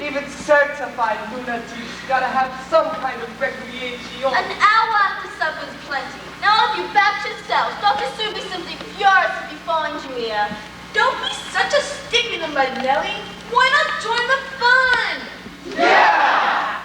Even certified lunatics gotta have some kind of recreation. An hour after supper's plenty. Now all of you back to yourselves. Dr. Sue be simply furious if he finds you here. Don't be such a stick in the mud, Nellie. Why not join the fun? Yeah!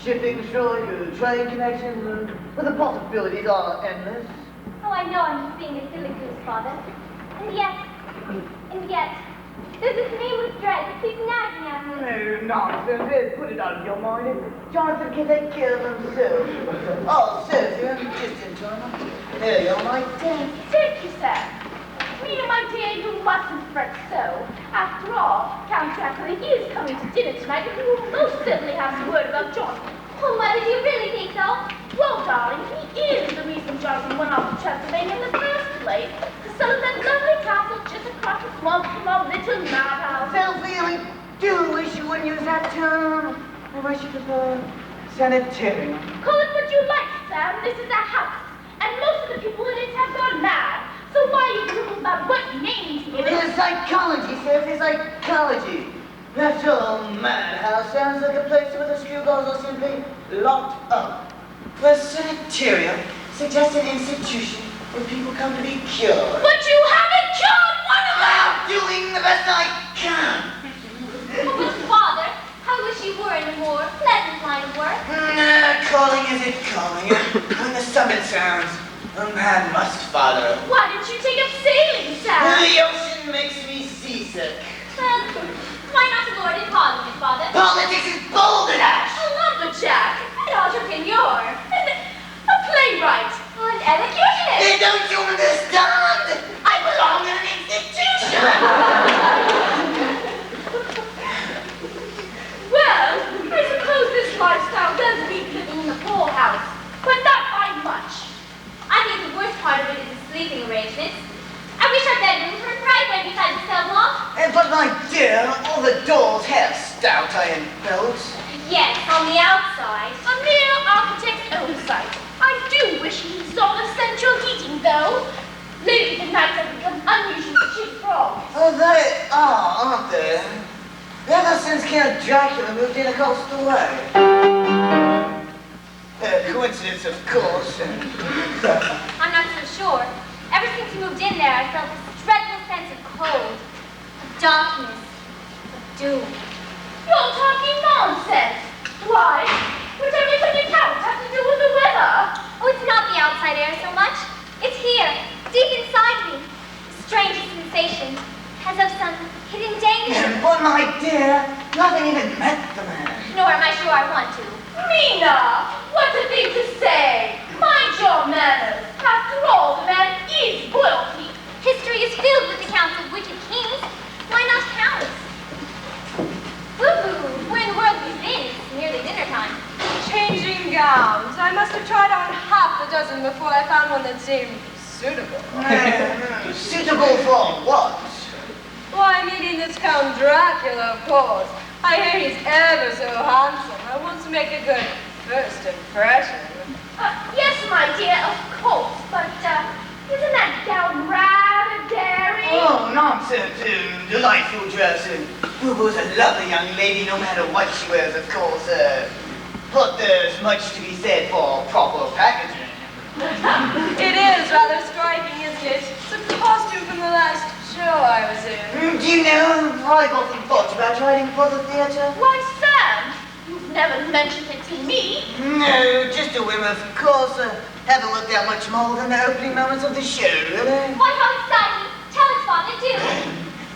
Shipping short, train connections, but the possibilities are endless. Oh, I know I'm just being a silly goose, Father. And yet, there's this nameless dread that keeps nagging at me. No, nonsense. Let's put it out of your mind. Jonathan can take care of himself. Oh, sir, just in time. Here you are, my dear. Thank you, sir. Me and my dear, you mustn't fret so. After all, Count Dracula is coming to dinner tonight, and he will most certainly have some word about Jonathan. Oh, Mother, do you really think so? Well, darling, he is the reason Jonathan went off to Transylvania in the first place. To settle that lovely castle just across the swamp from our little madhouse. Sylvia, I do wish you wouldn't use that term. I wish you prefer sanitarium. Call it what you like, Sam. This is a house. And most of the people in it have gone mad. So why are you quibbling about what name to give it? It's psychology, sir. It's psychology. That old madhouse sounds like a place where the screwballs are simply locked up. Where sanitarium suggests an institution where people come to be cured. But you haven't cured one of them! I'm doing the best I can. Oh, but Father, I wish you were in a more pleasant line of work. Calling is it calling? When the summit sounds, a man must follow. Why didn't you take up sailing, Sam? The ocean makes me seasick. Well, why not a lord in Parliament, Father? Politics is balderdash. A lumberjack, an entrepreneur, a playwright, an elocutionist. Don't you understand? I belong in an institution. Well, I suppose this lifestyle does beat living in the poorhouse, but not by much. I think the worst part of it is the sleeping arrangements. I wish our bedrooms were right there beside the cell block. But my dear, all the doors have stout iron bolts. Yes, on the outside. A mere architect's oversight. I do wish he installed a central heating, though. Lately the nights have become unusually cheap for all. Oh, they are, aren't they? Ever since Count Dracula moved in across the way. Coincidence, of course. I'm not so sure. Ever since you moved in there, I felt this dreadful sense of cold, of darkness, of doom. You're talking nonsense. Why? What's everything you count have to do with the weather? Oh, it's not the outside air so much. It's here, deep inside me. The strangest sensation, as of some hidden danger. But my dear, nothing even met the man. Nor am I sure I want to. Mina, what a thing to say. Mind your manners. After all, the man is royalty. History is filled with accounts of wicked kings. Why not counts? Boo-boo, where in the world have you been? It's nearly dinner time. Changing gowns. I must have tried on half a dozen before I found one that seemed suitable. Suitable for what? Why, meeting this Count Dracula, of course. I hear he's ever so handsome. I want to make a good first impression. Yes, my dear, of course. But, isn't that gown rather daring? Oh, nonsense. Delightful dress. Boo-boo's a lovely young lady, no matter what she wears, of course. But there's much to be said for proper packaging. It is rather striking, isn't it? It's a costume from the last show I was in. Do you know, I've often thought about writing for the theatre. Why, Sam, you've never mentioned it to me. No, just a whim, of course. Haven't looked out much more than the opening moments of the show, really. Why, how exciting! Tell us, Father, do.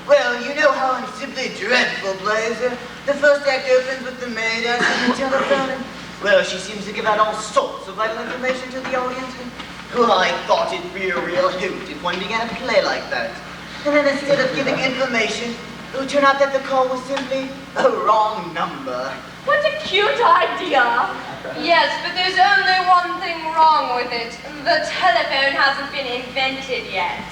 Well, you know how I'm simply dreadful, Blazer. The first act opens with the maid answering the telephone, and, well, she seems to give out all sorts of vital information to the audience. And, well, I thought it'd be a real hoot if one began a play like that. And then instead of giving information, it would turn out that the call was simply a wrong number. What a cute idea. Yes, but there's only one thing wrong with it. The telephone hasn't been invented yet.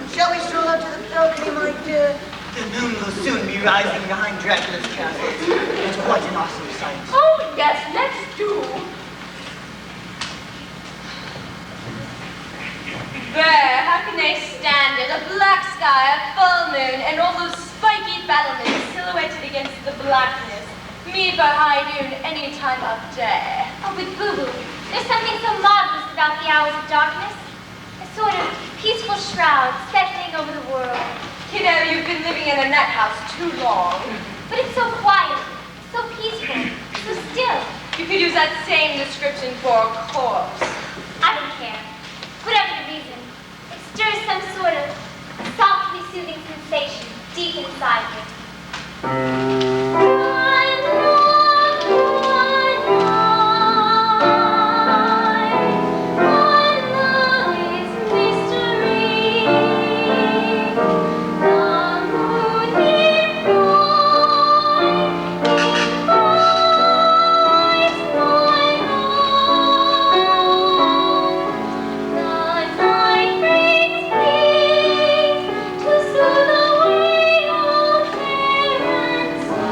Shall we stroll out to the balcony, my dear? The moon will soon be rising behind Dracula's castle. It's quite an awesome sight. Oh, yes, let's do. There, how can they stand it? A black sky, a full moon, and all those spiky battlements silhouetted against the blackness. Me by high noon, any time of day. Oh, with Boo-Boo, there's something so marvelous about the hours of darkness. A sort of peaceful shroud settling over the world. Kiddo, you've been living in a nut house too long. But it's so quiet, so peaceful, so still. You could use that same description for a corpse. I don't care. Whatever the reason, it stirs some sort of softly soothing sensation deep inside me. To soothe away all care and sorrow.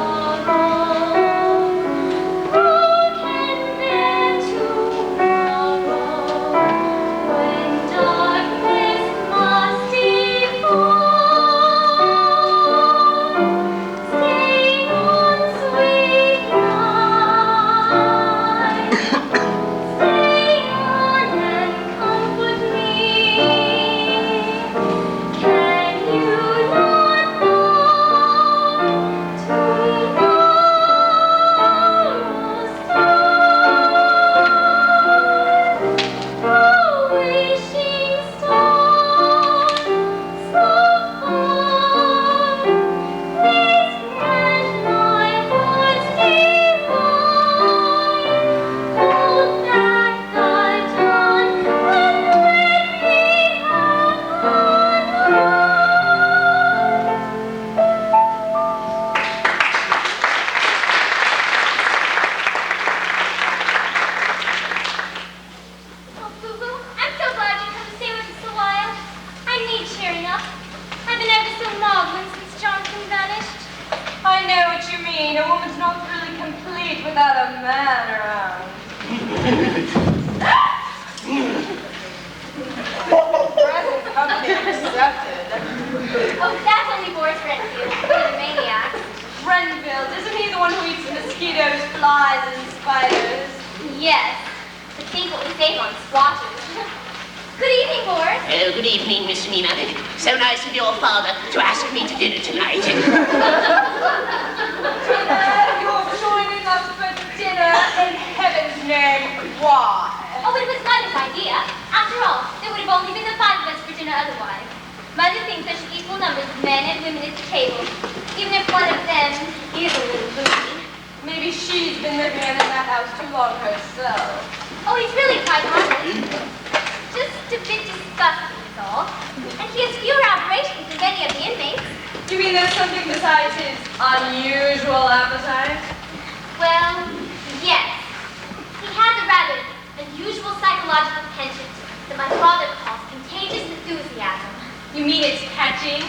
cheering up. I've been ever so maudlin since Jonathan vanished. I know what you mean. A woman's not really complete without a man around. Present company accepted. Oh, that's only Boris Renfield, one of the maniacs. Renfield, isn't he the one who eats mosquitoes, flies, and spiders? Yes, but think what we save on squatters. Good evening, Boris. Oh, good evening, Miss Mina. So nice of your father to ask me to dinner tonight. Dinner? You're joining us for dinner? In heaven's name, why? Oh, it was Mother's idea. After all, there would have only been the 5 of us for dinner otherwise. Mother thinks there should be equal numbers of men and women at the table, even if one of them is a little boozy. Maybe she's been living in that house too long herself. Oh, he's really quite harmless. Just a bit disgusting is all. And he has fewer aberrations than many of the inmates. You mean there's something besides his unusual appetite? Well, yes. He has a rather unusual psychological penchant that my father calls contagious enthusiasm. You mean it's catching?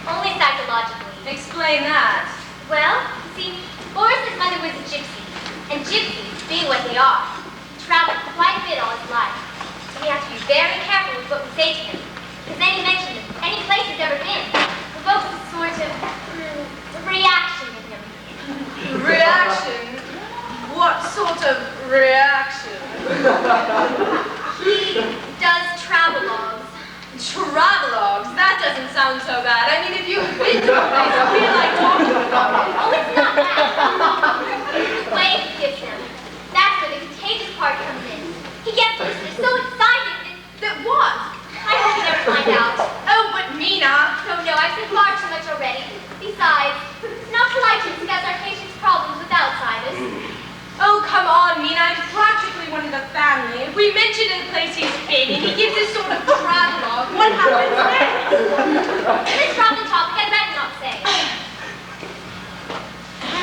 Only psychologically. Explain that. Well, you see, Boris's mother was a gypsy, and gypsies, being what they are, traveled quite a bit all his life. So we have to be very careful with what we say to him, because any mention of any place he's ever been provokes a sort of reaction in him. Reaction? What sort of reaction? He does travelogues. Travelogues? That doesn't sound so bad. I mean, if you've been to a place, I feel like talking about it. Oh, it's not that. It's the way he gives him. That's where the contagious part comes in. He gets listeners so excited That what? I hope you never find out. Oh, but Mina! Oh no, I've said far too much already. Besides, it's not polite to discuss our patients' problems with outsiders. Oh, come on, Mina. I'm practically one of the family. If we mention a place he's been and he gives this sort of travelogue, what happens next? Let's drop the topic. I'd rather not say.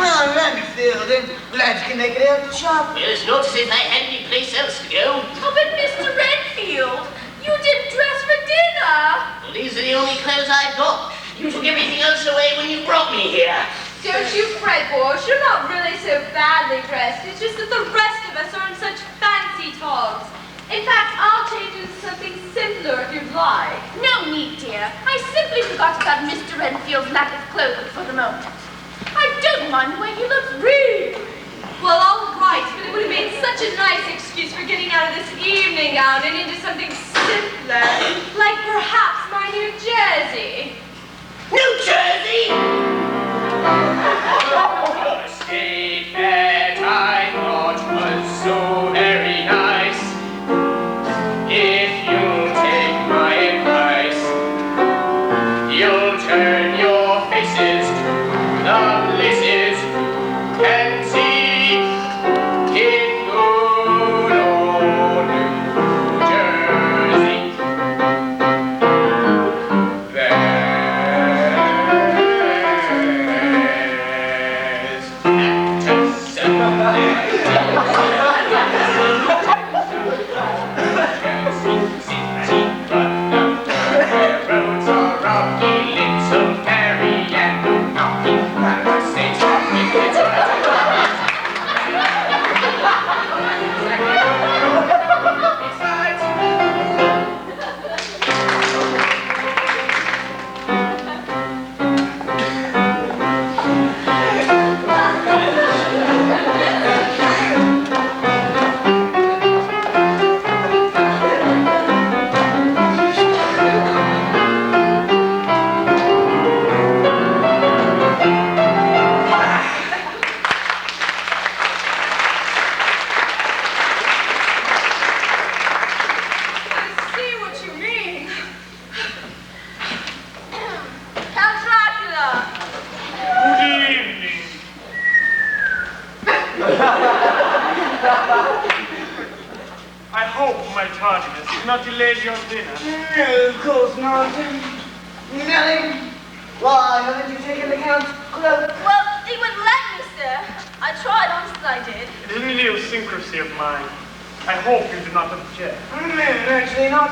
Well, Renfield, glad you can make it out to shop. Well, it's not as if I had any place else to go. Oh, but Mr. Renfield, you didn't dress for dinner. Well, these are the only clothes I've got. You took everything else away when you brought me here. Don't you fret, Boris. You're not really so badly dressed. It's just that the rest of us are in such fancy togs. In fact, I'll change into something simpler if you'd like. No need, dear. I simply forgot about Mr. Renfield's lack of clothing for the moment. I don't mind the way he looks, really. Well, all right, but it would have made such a nice excuse for getting out of this evening gown and into something simpler, like perhaps my New Jersey. New Jersey! The state that I thought was so very nice. If you'll take my advice, you'll turn your faces to the places and see in good old New Jersey. Roads are rocky, lips of Mary and no knocking. The state's talking, it's I see what you mean. Count Dracula. Good evening. I hope my tardiness has not delayed your dinner. No, of course not. Nellie, why haven't you taken the Count's cloak? Well, he wouldn't let me, sir. I tried, honestly I did. It is an idiosyncrasy of mine. I hope you do not object. Actually not.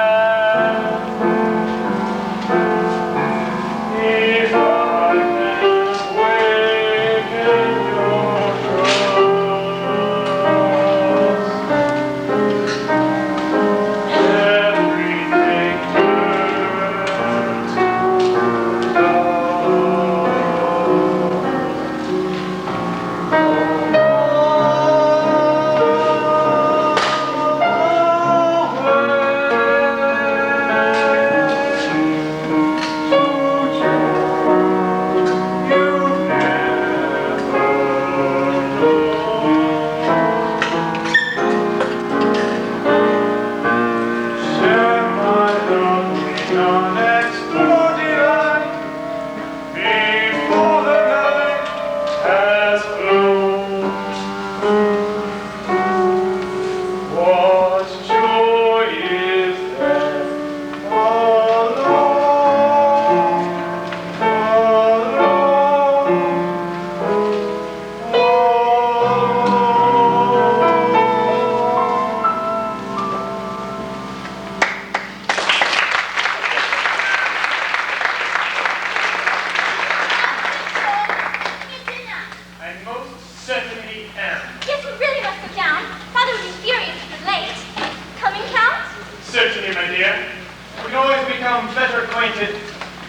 can always become better acquainted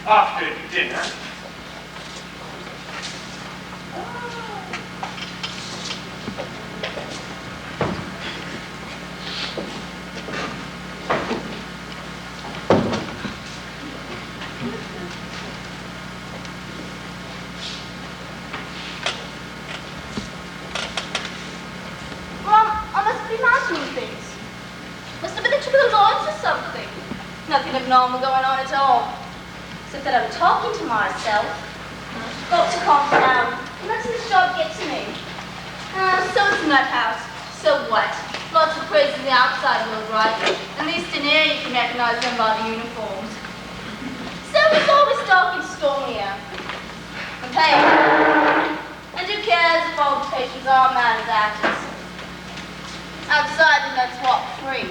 after dinner. Nothing abnormal going on at all. Except that I'm talking to myself. Got to calm down. I'm letting this job get to me. So it's a nut house. So what? Lots of crazy in the outside world, right? At least in here you can recognize them by the uniforms. So it's always dark and stormy here. And hey, and who cares if all the patients are mad as actors? Outside the nuts walk free.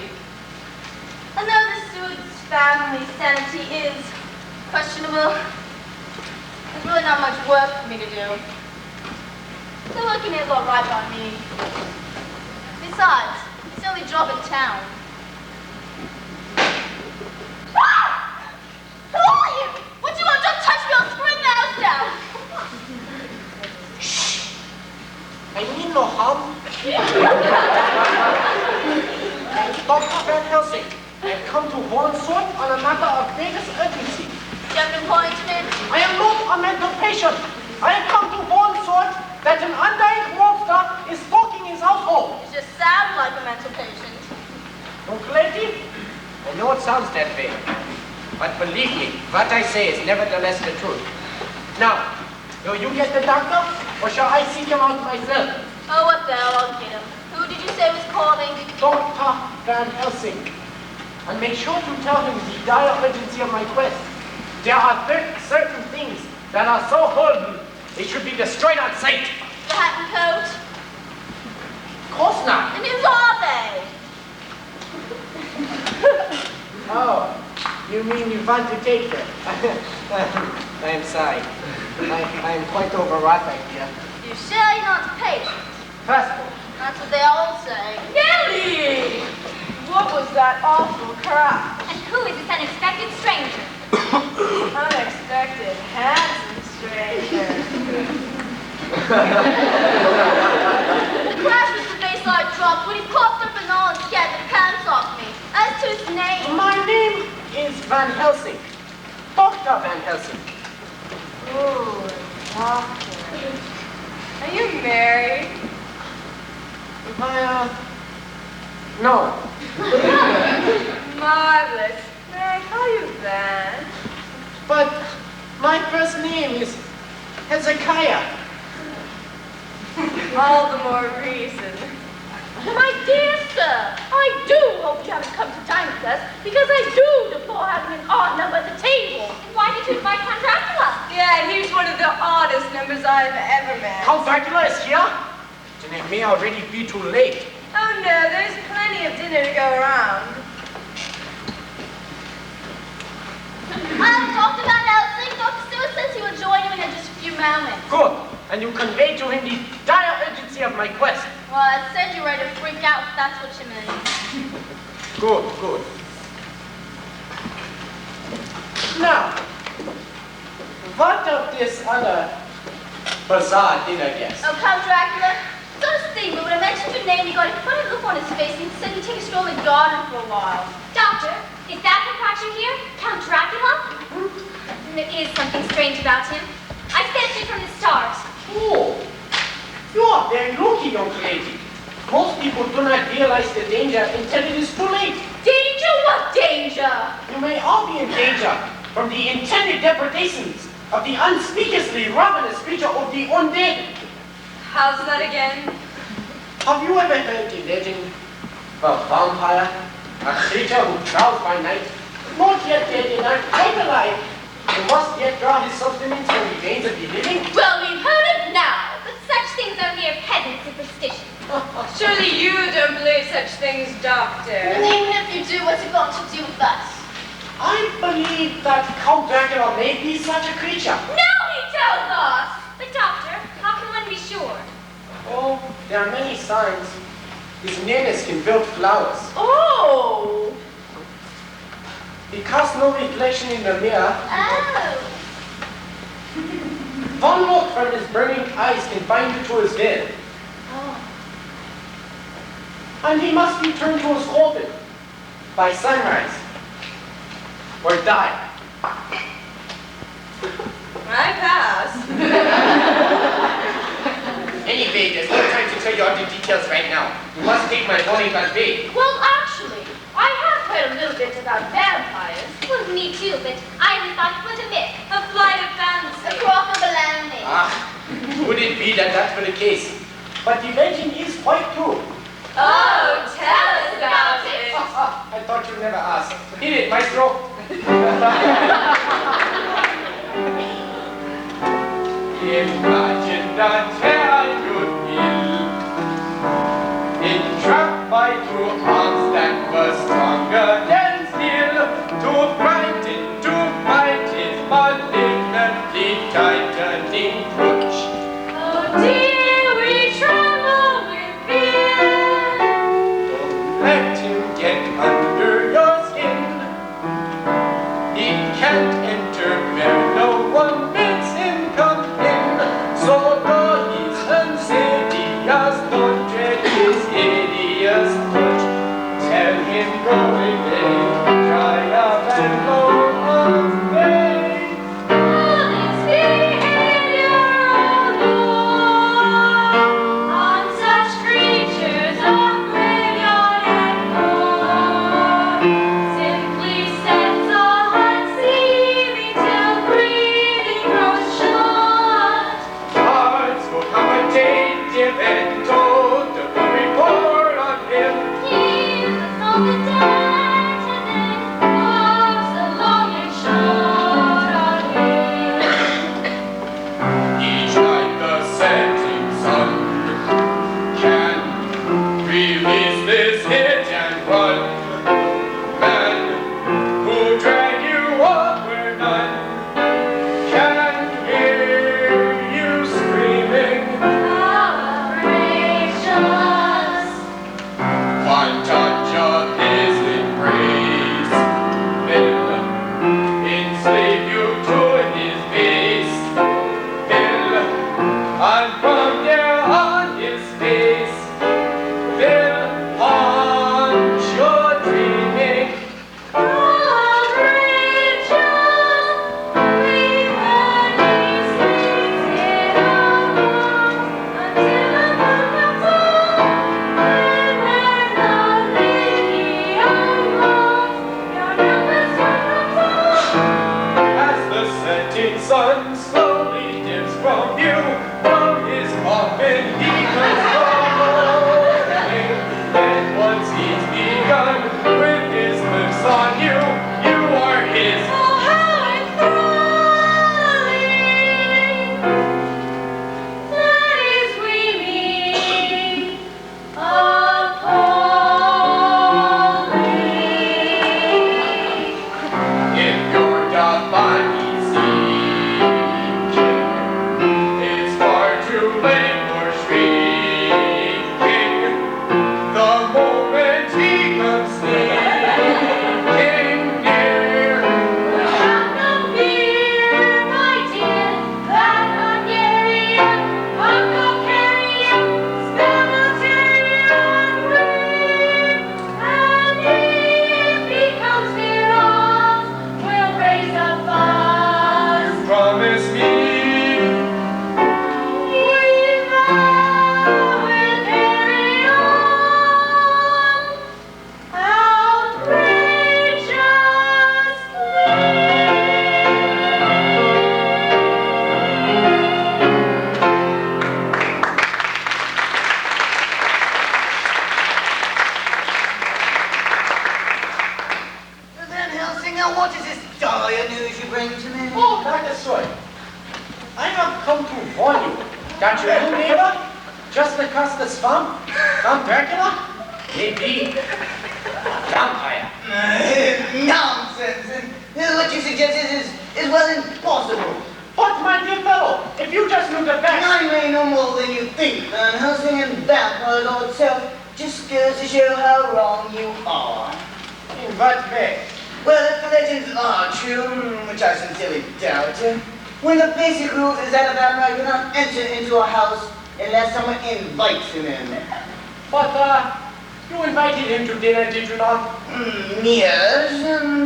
I know the steward's family sanity is questionable. There's really not much work for me to do. So working is all right by me. Besides, it's the only job in town. Ah! Who are you? What do you want? Don't touch me, I'll scream the house down. Shh! I mean no harm. Dr. Van Helsing, I've come to warn Sword on a matter of greatest urgency. Do you have an appointment? I am not a mental patient. I have come to warn Sword that an undying monster is stalking his household. You just sound like a mental patient. Don't lady? I know it sounds that way, but believe me, what I say is nevertheless the truth. Now, will you get the doctor, or shall I seek him out myself? Oh, what the hell, I'll get him. Who did you say was calling? Dr. Van Helsing. And make sure to tell him the dire urgency of my quest. There are certain things that are so horrible, they should be destroyed on sight. The hat and coat? Of course not. And whose are they? Oh, you mean you want to take them? I am sorry. I am quite overwrought, my dear. You sure you're not a patient? Possible. That's what they all say. Nellie! What was that awful crap? And who is this unexpected stranger? Unexpected, handsome stranger. The crash was the baseline drop when he popped up and all and scared the pants off me. As to his name. My name is Van Helsing. Dr. Van Helsing. Ooh, doctor. Are you married? No. Marvelous. May I call you Van? But my first name is Hezekiah. All the more reason. My dear sir, I do hope you haven't come to dine with us, because I do deplore having an odd number at the table. Why did you invite Count Dracula? Yeah, and he's one of the oddest members I've ever met. Count Dracula is here? Then it may already be too late. Oh no, there's plenty of dinner to go around. Dr. Van Helsing, Dr. Stewart says he will join you in just a few moments. Good. And you convey to him the dire urgency of my quest. Well, I said you're ready to freak out if that's what you mean. Good, good. Now, what of this other bizarre dinner guest? Oh, Count Dracula? It's not his thing, but when I mentioned your name, he got a funny look on his face and said he'd take a stroll in the garden for a while. Doctor, is that what brought you here? Count Dracula? There is something strange about him. I sensed it from the start. Oh, you are very lucky, young lady. Most people do not realize the danger until it is too late. Danger? What danger? You may all be in danger from the intended depredations of the unspeakably ravenous creature of the undead. How's that again? Have you ever heard the legend of a vampire? A creature who prowls by night, not yet dead and not quite alive, who must yet draw his sustenance from the veins of the living? Well, we've heard it now, but such things are mere peasant superstitions. Surely you don't believe such things, Doctor. And even if you do, what's it got to do with us? I believe that Count Dracula may be such a creature. No, he tells us! But doctor, how can one be sure? Oh, there are many signs. His nearness can build flowers. Oh! Because no reflection in the mirror, Oh. one look from his burning eyes can bind you to his veil. Oh. And he must return to his orbit by sunrise, or die. I pass. Anyway, there's no time to tell you all the details right now. You must take my warning on bait. Well, actually, I have heard a little bit about vampires. Well, me too, but I only thought it was a myth. A flight of A fancy. crock of baloney. Would it be that that's for the case? But the legend is quite true. Oh, tell us about it. I thought you'd never ask. Hit it, maestro. Imagine that Terra you'd feel, entrapped by two arms that were stronger than steel, to frighten, to fight his malignantly tightening clutch. Oh dear, we tremble with fear. Don't let him get under your skin. He can't enter where no one bids him come in. So though he's insidious, don't dread his hideous touch. Tell him go away, dry up and go away. All this behavior alone on such creatures of graveyard and moor simply sets all unseeming till breathing grows short. Hearts will accommodate the event, told the full report on him. He's from the dead today, walks the long and short on him. Each night the setting sun can release this hit and run. Men who drag you up where none can hear you screaming. Outrageous. One touch of his embrace will enslave you to his base. And from there on his face, they'll haunt your dreaming. Outrageous. We've heard these things in our homes until the moon comes up and we're not thinking alone. Your numbers comes up. As the setting sun slowly dips from view, from his coffin he comes rolling. Then once he's begun with his lips on you, you are his. Oh, how enthralling! That is we mean appalling. If you're the body seeking, it's far too late for shrieking. The moment he comes sneaking near, Have no fear, my dear, that Hungarian, Hungarian, spell will tear you free. And if he comes near us, we'll raise a fuss. promise me. We vow we'll carry on Van Helsing, now what is this dire news you bring to me? Oh, Dr. Soy, I have come to warn you that your new neighbor, just across the swamp, from Dracula, may be a vampire. Nonsense! And what you suggest is well impossible. But, my dear fellow, if you just knew the facts. I may know more than you think, Van Helsing, and that, my lord self, just goes to show how wrong you are. In what way? Well, if the legends are true, which I sincerely doubt, when the basic rules is that a vampire cannot enter into a house unless someone invites him in. But, you invited him to dinner, did you not? Yes,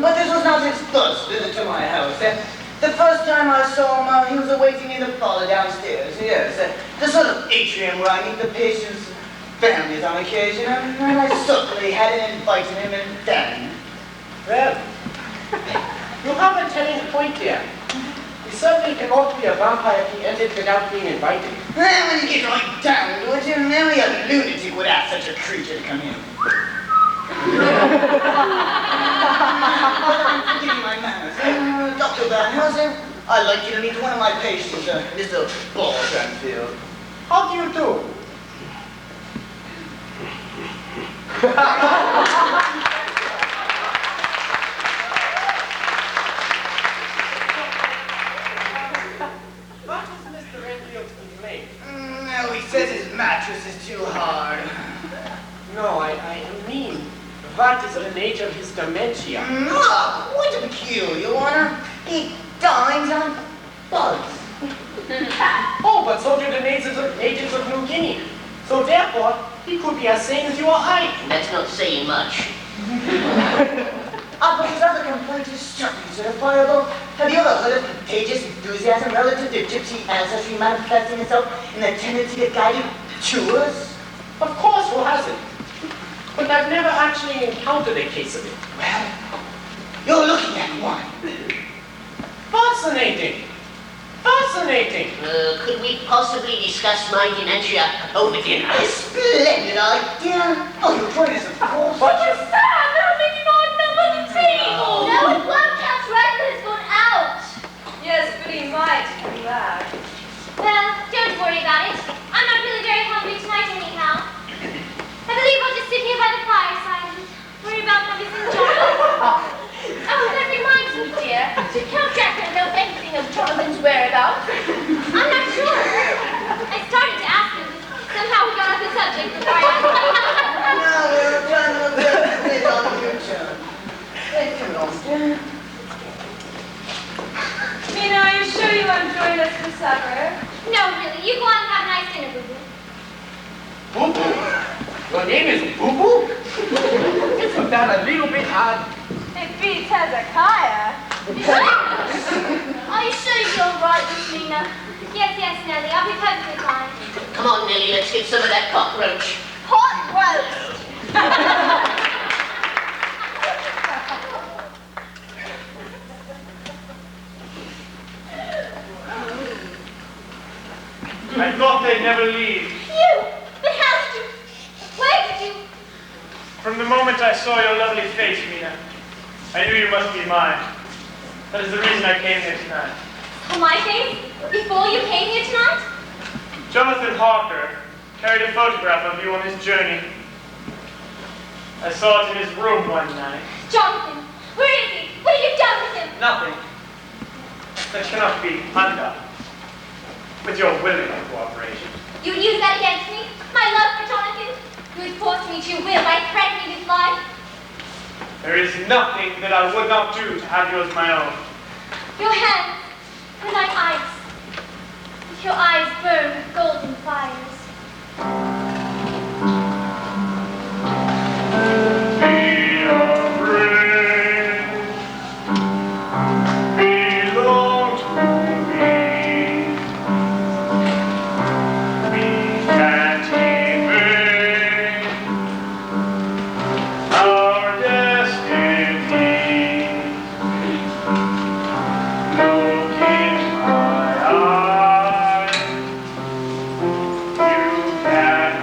but this was not his first visit to my house. The first time I saw him, he was awaiting me in the parlor downstairs. Yes, the sort of atrium where I meet the patients' families on occasion, and I certainly hadn't invited him in then. Well, you have a telling point there. He certainly cannot be a vampire if he entered without being invited. Well, when you get right down to it, only a lunatic would ask such a creature to come in. Give me my manners. Dr. Van Helsing, I'd like you to meet one of my patients, Mr. Balshanfield. How do you do? What is Mr. Renfield's complaint? No, he says his mattress is too hard. No, I mean, what is the nature of his dementia? Quite a peculiar one. He dines on bugs. Oh, but so do the natives of New Guinea. So therefore, he could be as sane as you or I. That's not saying much. But his other complaint is certainly certifiable. Have you ever heard of contagious enthusiasm relative to gypsy ancestry manifesting itself in the tendency to guide you to us? Of course, who hasn't? But I've never actually encountered a case of it. Well, you're looking at one. Fascinating. Fascinating. Could we possibly discuss my dementia over dinner? A splendid idea. Oh, you'll join us, of course. But you... Sam, they're making odd number the table. No, it won't. Cat's Dracula's gone out. Yes, but he might come back. Well, don't worry about it. I'm not really very hungry tonight anyhow. I believe I'll just sit here by the fireside and worry about my missing Jonathan. Oh, that reminds me, dear. Did Count Dracula know anything of Jonathan's whereabouts? I'm not sure. I started to ask him, but somehow we got off the subject before I asked him. Now we're trying to look at it on your turn. Hey, come on, dear. Mina, are you sure you won't join us for supper? No, really. You go on and have a nice dinner, Boo-Boo. Boo-Boo? Your name is Boo-Boo? Isn't that a little bit odd? It beats Hezekiah. Are you sure you're all right, Miss Mina? Yes, Nellie. I'll be perfectly fine. Come on, Nellie, let's get some of that cockroach. Hot roast. I thought they'd never leave. You! But how did you... Where did you... From the moment I saw your lovely face, Mina, I knew you must be mine. That is the reason I came here tonight. Oh, my face? Before you came here tonight? Jonathan Harker carried a photograph of you on his journey. I saw it in his room one night. Jonathan, where is he? What have you done with him? Nothing. That cannot be undone. With your willing cooperation. You would use that against me? My love for Jonathan? You would force me to your will by threatening his life? There is nothing that I would not do to have you as my own. Your hands were like ice. Your eyes burn with golden fires. Be a friend. Belong to me. We can't evade our destiny. Look in my eyes. You can't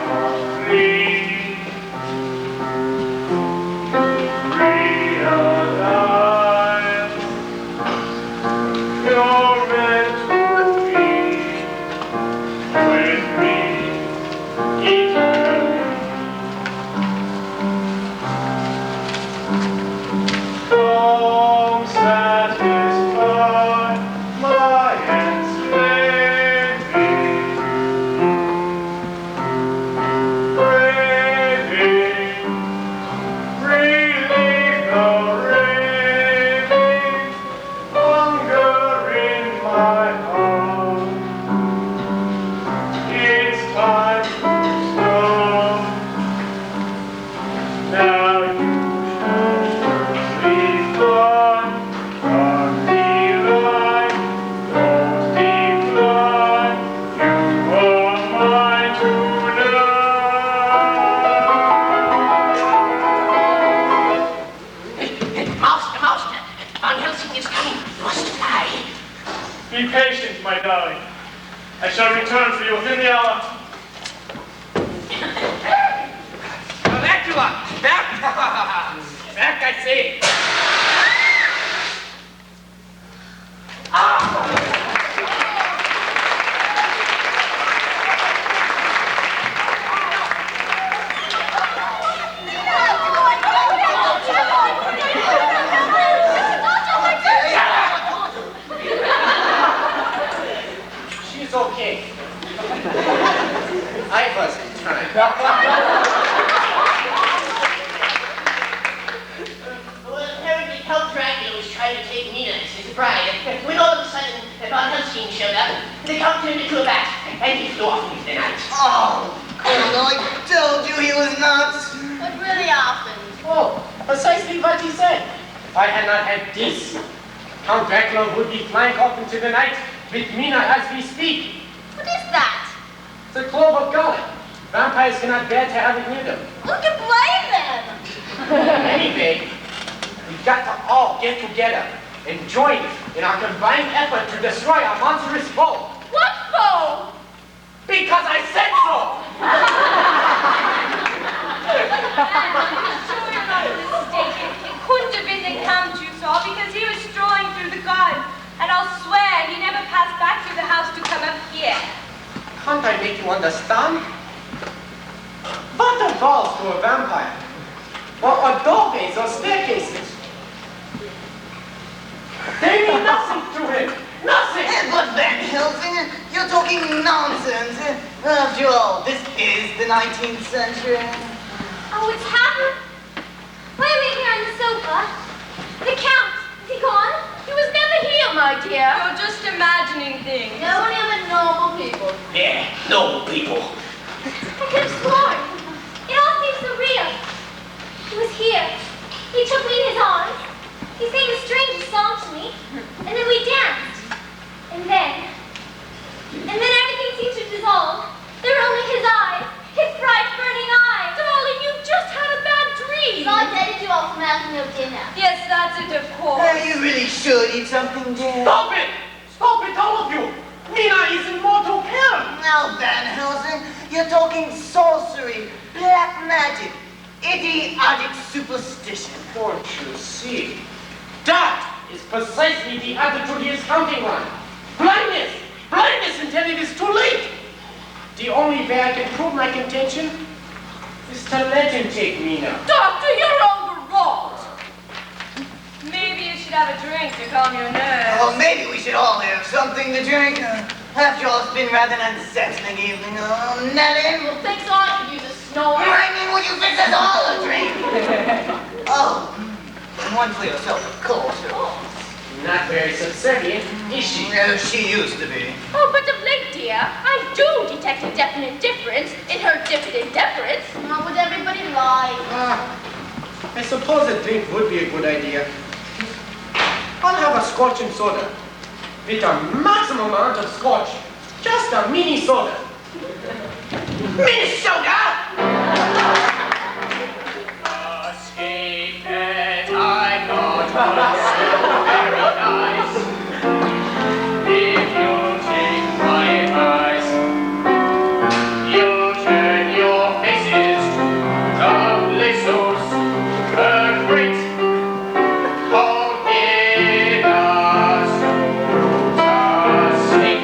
shall return for you within the hour. Dracula! Back! Back, I say! She's okay. I was in time. Well, apparently Count Dracula was trying to take Nina as his bride, when all of a sudden Von Helstein showed up. The Count turned into a bat, and he flew off into the night. Oh, Colonel, I told you he was nuts. What really happened? Oh, precisely what he said. If I had not had this, Count Dracula would be flying off into the night with Mina as we speak. What is that? The clove of God. Vampires cannot bear to have it near them. Who can blame them? Anyway, we've got to all get together and join in our combined effort to destroy our monstrous foe. What for? Because I said so! I'm sure you're not mistaken. It couldn't have been the Count you saw because he was strolling through the garden. And I'll swear he never passed back through the house to come up here. Can't I make you understand? What are walls to a vampire? Or doorways or staircases? They mean nothing to him! Nothing! But Van Helsing, you're talking nonsense. After all, this is the 19th century. Oh, it's happened. Why are we here on the sofa? The Count, is he gone? He was never here, my dear. You're just imagining things. No one ever normal people. Yeah, no people. I could have sworn. It all seems so real. He was here. He took me in his arms. He sang the strangest song to me. And then we danced. And then everything seemed to dissolve. There were only his eyes. His bright, burning eyes. Darling, you've just had a bad dream. So I deaded you all from having no dinner. Yes, that's it, of course. You really should eat something, dear. Stop it! Stop it, all of you! Mina is in mortal peril! Now, Van Helsing, you're talking sorcery, black magic, idiotic superstition. Don't you see? That is precisely the attitude he is counting on. Blindness! Blindness until it is too late! The only way I can prove my contention is to let him take Mina. Doctor, you're overwrought. Maybe you should have a drink to calm your nerves. Well, maybe we should all have something to drink. After all, it's been rather an unsettling evening. Nelly? Well, thanks a lot for you, the snow. I mean, would you fix us all a drink? Oh, and one for yourself, of course. Not very subservient, is she? No, she used to be. Oh, but of late, dear, I do detect a definite difference in her diffident deference. Not would everybody lie. I suppose a drink would be a good idea. I'll have a scotch and soda. With a maximum amount of scotch. Just a mini soda. Mini soda! Escape it, I thought was so very nice. If you take my advice, you'll turn your faces to the blissels, the great Holdinus to sleep.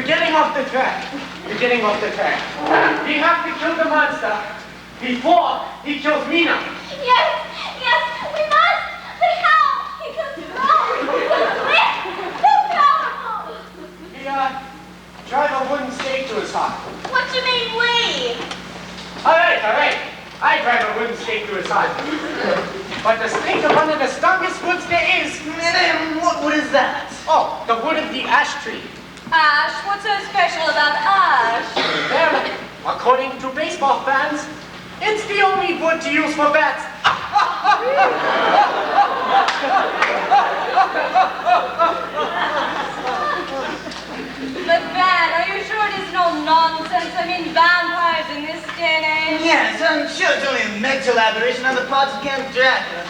We're getting off the track. We're getting off the track. We have to kill the monster before he kills Mina. Yes, we must. But how? He could throw. Too powerful. We drive a wooden stake to his heart. What do you mean we? All right. I drive a wooden stake to his heart. But the stake of one of the strongest woods there is. And what wood is that? Oh, the wood of the ash tree. Ash? What's so special about ash? Well, according to baseball fans, it's the only wood to use for bats. But Ben, are you sure it isn't all nonsense? I mean, vampires in this day and age? Yes, I'm sure it's only a mental aberration on the part of Count Dracula.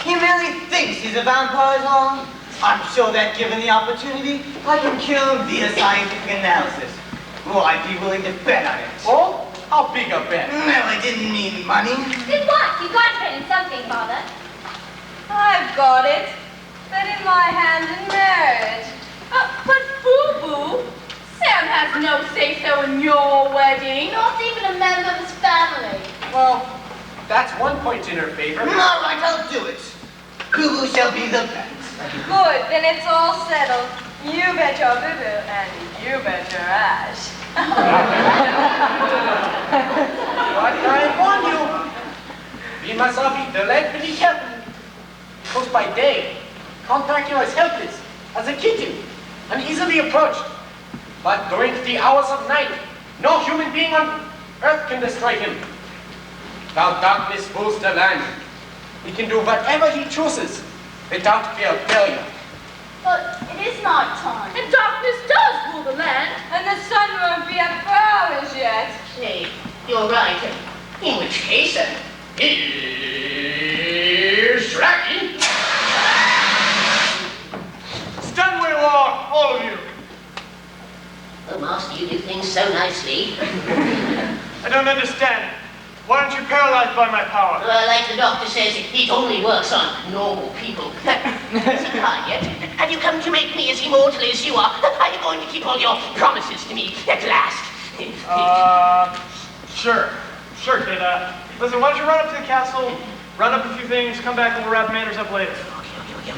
He merely thinks he's a vampire, all. I'm sure that given the opportunity, I can kill him via scientific analysis. Oh, I'd be willing to bet on it. Oh, how big a bet? Well, I didn't mean money. Then what? You got to bet in something, Father. I've got it. Bet in my hand in marriage. But Boo-Boo, Sam has no say-so in your wedding. Not even a member of his family. Well, that's one point in her favor. All right, I'll do it. Who shall be the bet? Good, then it's all settled. You bet your boo-boo, and you bet your ash. But I warn you, we must all be delightfully careful. Because by day, Count Dracula is helpless as a kitten and easily approached. But during the hours of night, no human being on earth can destroy him. While darkness rules the land, he can do whatever he chooses without fear of failure. But it is night time. And darkness does rule the land. And the sun won't be up for hours yet. Nay, you're right. In which case, here's Dracula. Stand where you are, all of you. Oh, Master, you do things so nicely. I don't understand. Why aren't you paralyzed by my power? Like the doctor says, it only works on normal people. Is it time yet? Have you come to make me as immortal as you are? Are you going to keep all your promises to me at last? Sure, kid. Listen, why don't you run up to the castle, run up a few things, come back and we'll wrap matters up later. Okay.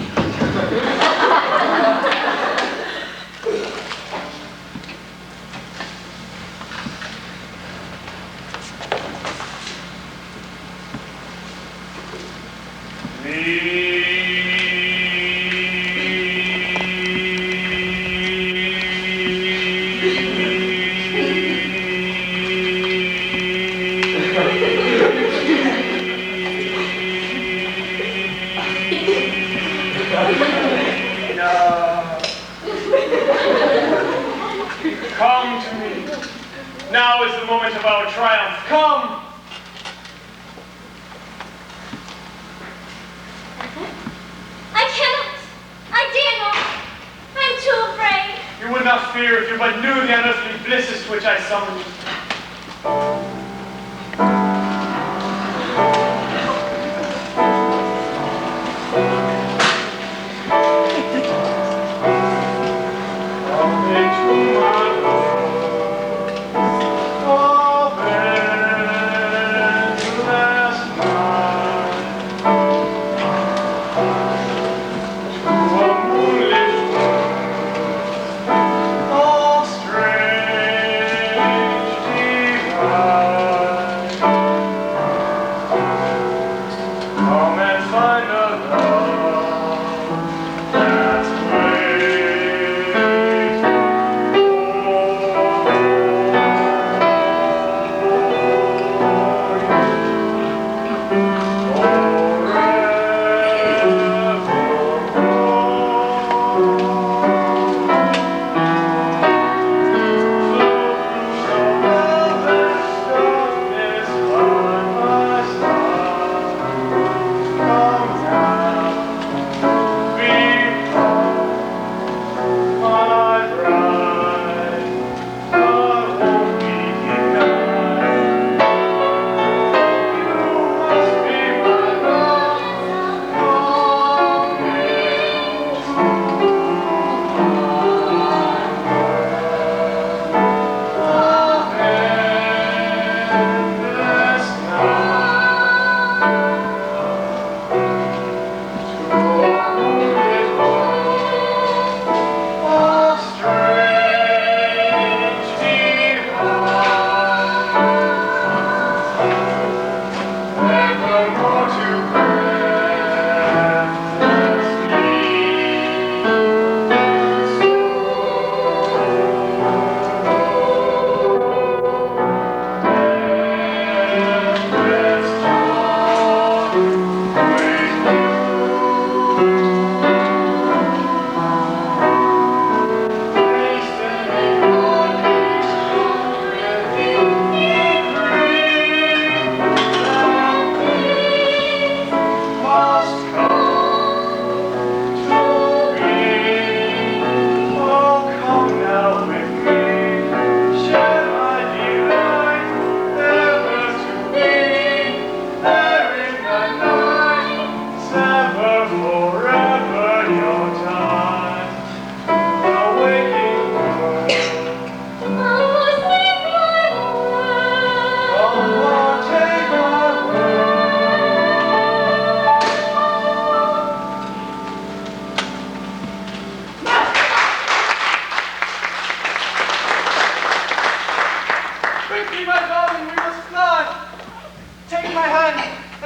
Come to me. Now is the moment of our triumph. Come! I cannot. I dare not. I'm too afraid. You would not fear if you but knew the unearthly blisses to which I summoned you. Oh, strange divine.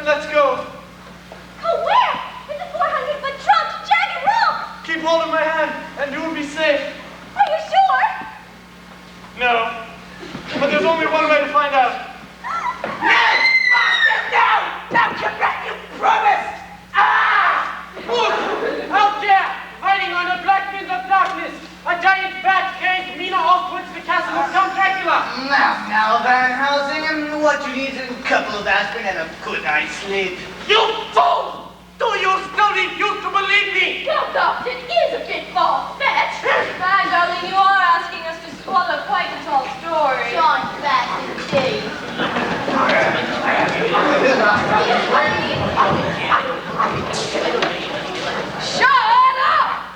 let's go. Go where? In the 400-foot trunk, jagged rope! Keep hold of my hand, and you will be safe. Are you sure? No. But there's only one way to find out. Ned! Bastard, no! Don't come back, you promised! Ah! Look! Out there! Hiding on the black field of darkness! A giant bat carrying Mina off towards the castle of Count Dracula! Now, Van Helsing, what you need is a couple of aspirin and a good night's sleep. You fool! Do you still refuse to believe me? Well, Doctor, it is a bit far-fetched. Fine, darling, you are asking us to swallow quite a tall story. John Bass indeed. Shut up!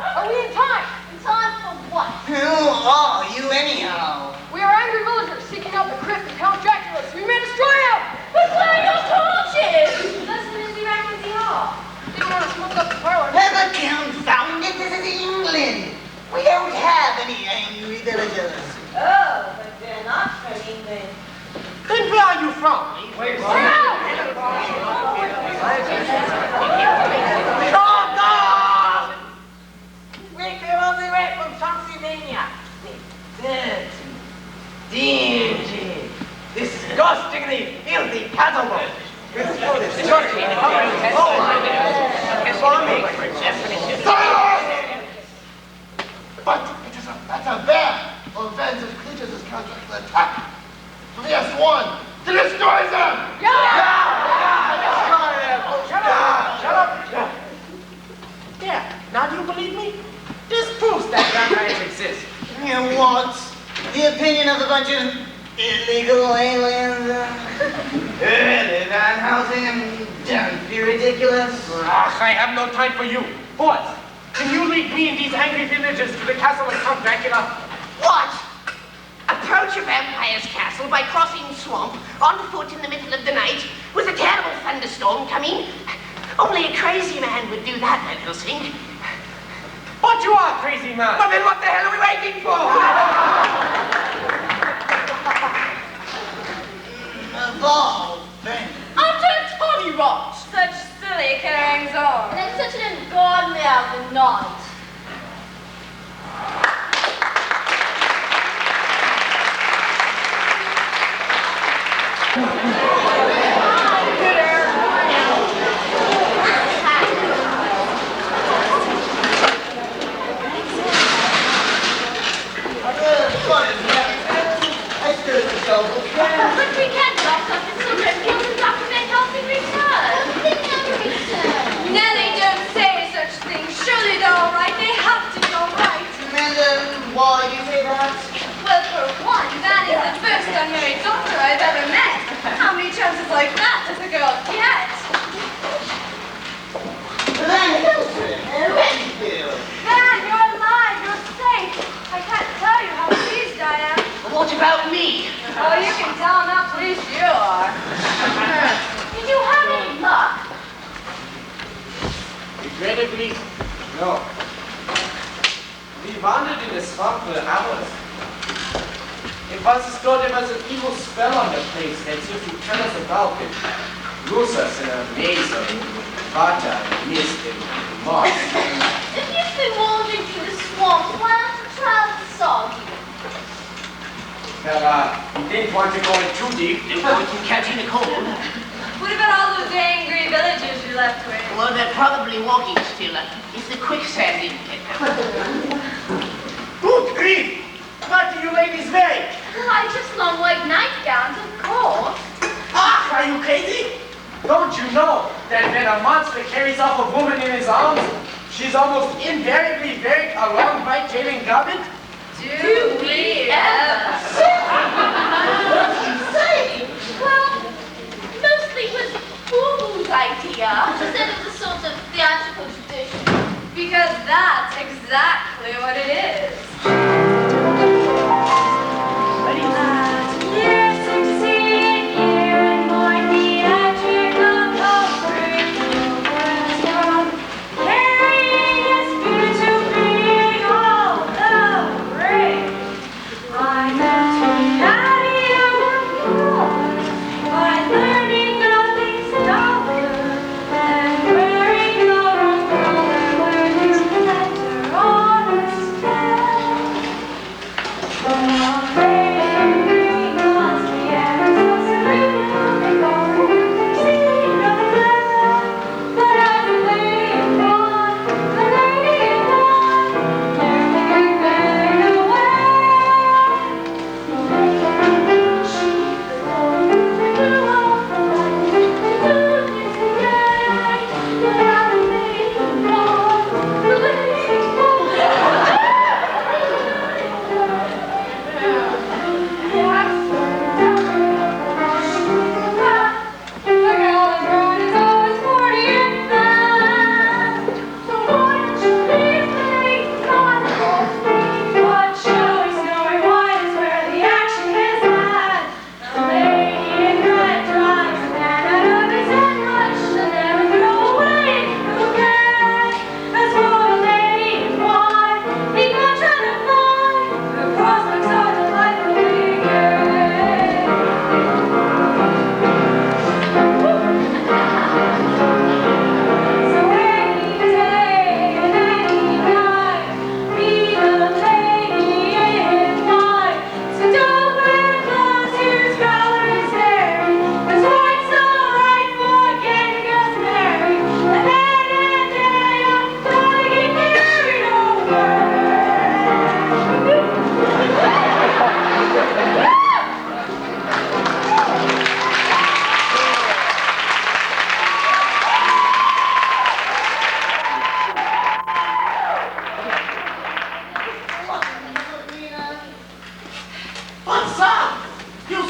Are we in time? In time for what? Who are you anyhow? We are angry villagers seeking out the crypt of Count Dracula, so we may destroy him! But where are your torches? That's the Missy Mackenzie Hall. They don't want to smoke up the parlor. Never confound it, this is England. We don't have any angry villagers. Oh, but they're not from England. Then where are you from? Come on! We came all the way from Pennsylvania. Dirty, dingy, disgustingly filthy cattle. With food is dirty. Oh my God. But that's a bear or bands of creatures as Count Dracula attack. So he has one to destroy them! Shut up! Yeah, now do you believe me? This proves that vampires exist. You what? The opinion of a bunch of illegal aliens? Really, Van Helsing, don't be ridiculous. I have no time for you. What? Can you lead me and these angry villagers to the castle of Count Dracula? What? Approach a vampire's castle by crossing swamp on foot in the middle of the night with a terrible thunderstorm coming? Only a crazy man would do that, Van Helsing. But you are a crazy man. But then what the hell are we waiting for? Of all things. Under Tommy Rot. Such silly carryings on. And then such an ungodly hour of the night. But we can't drop something so dreadful and Dr. Van Helsing return. They never return. Nelly, don't say such things. Surely they're all right. They have to be all right. And why do you say that? Well, for one, that is the first unmarried doctor I've ever met. How many chances like that does a girl get? Van Helsing, Renfield. Man, you're alive. You're safe. I can't tell you how pleased I am. What about me? Oh, you can tell how pleased you are. Did you have any luck? Regrettably, no. We wandered in the swamp for hours. It was as though there was an evil spell on the place that seemed to turn us about and lose us in a maze of water, mist, and moss. If you've been wandering through the swamp, why don't you try the soggy? Well, we didn't want to go in too deep. We can catch in a cold. What about all those angry villagers you left with? Well, they're probably walking still. If the quicksand didn't get them. Good grief! What do you ladies make? Why, just long white nightgowns, of course. Ah, are you crazy? Don't you know that when a monster carries off a woman in his arms, she's almost invariably wearing a long white trailing garment? Do we ever? What do you say? Well, mostly it was Boo-Boo's idea. She said it was a sort of theatrical tradition. Because that's exactly what it is.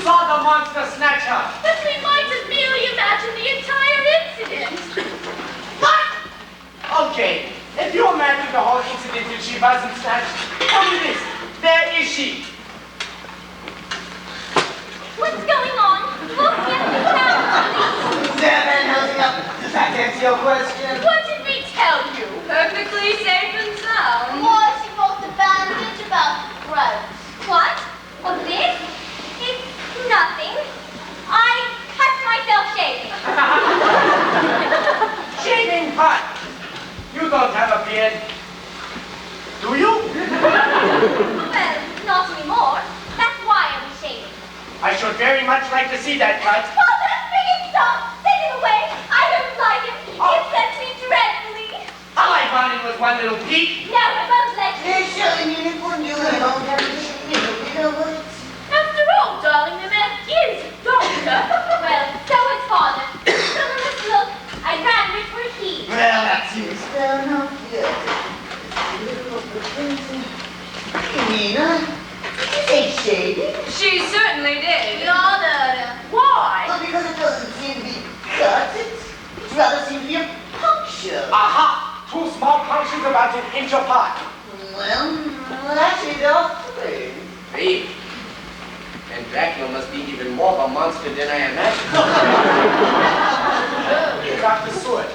saw the monster snatcher. But we might have merely imagined the entire incident. What? Okay, if you imagine the whole incident and she wasn't snatched, tell me this. Where is she? What's going on? Look, get me down, please. There, man, holding up. Does that answer your question? What did we tell you? Perfectly safe and sound. What's your most advantage about growth? What? Well, this? It's nothing. I cut myself shaving. Shaving cut. You don't have a beard. Do you? Well, not anymore. That's why I was shaving. I should very much like to see that cut. Father, make him stop! Take him away! I don't like him! He upsets me dreadfully! All I wanted was one little peek. No, I won't let you! Hey, Shelley, unicorn, you at home, you know what? After all, darling, the man is a doctor. Well, so is Father. Some of us look. I ran with for he. Well, that seems fair enough, yeah. Nina, did you say shaving? She certainly did. Why? Well, because it doesn't seem to be cut, it rather seems to be a puncture. Aha! 2 small punctures about an inch apart. Well, actually, there are 3. Hey, and Dracula must be even more of a monster than I imagined. Dr. Seward,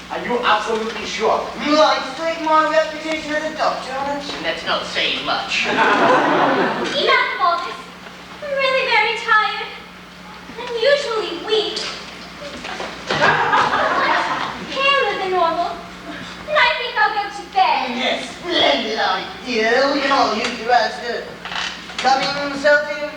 are you absolutely sure? Well, I'd stake my reputation as a doctor on it. And that's not saying much. Enough of all this. I'm really very tired. I'm usually weak. Paler than normal. And I think I'll go to bed. Yes, splendid idea. We can all use you as the coming Celtic.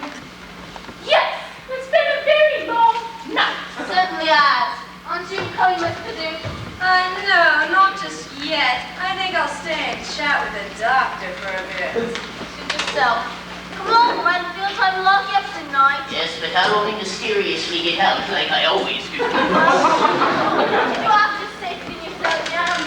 Yes, it's been a very long night. Certainly has. Aren't you coming with the Duke? No, not just yet. I think I'll stay and chat with the doctor for a bit. Suit yourself. Come on, Renfield. I'm lucky up tonight. Yes, but I'll only mysteriously get out like I always do. You have to safety yourself down.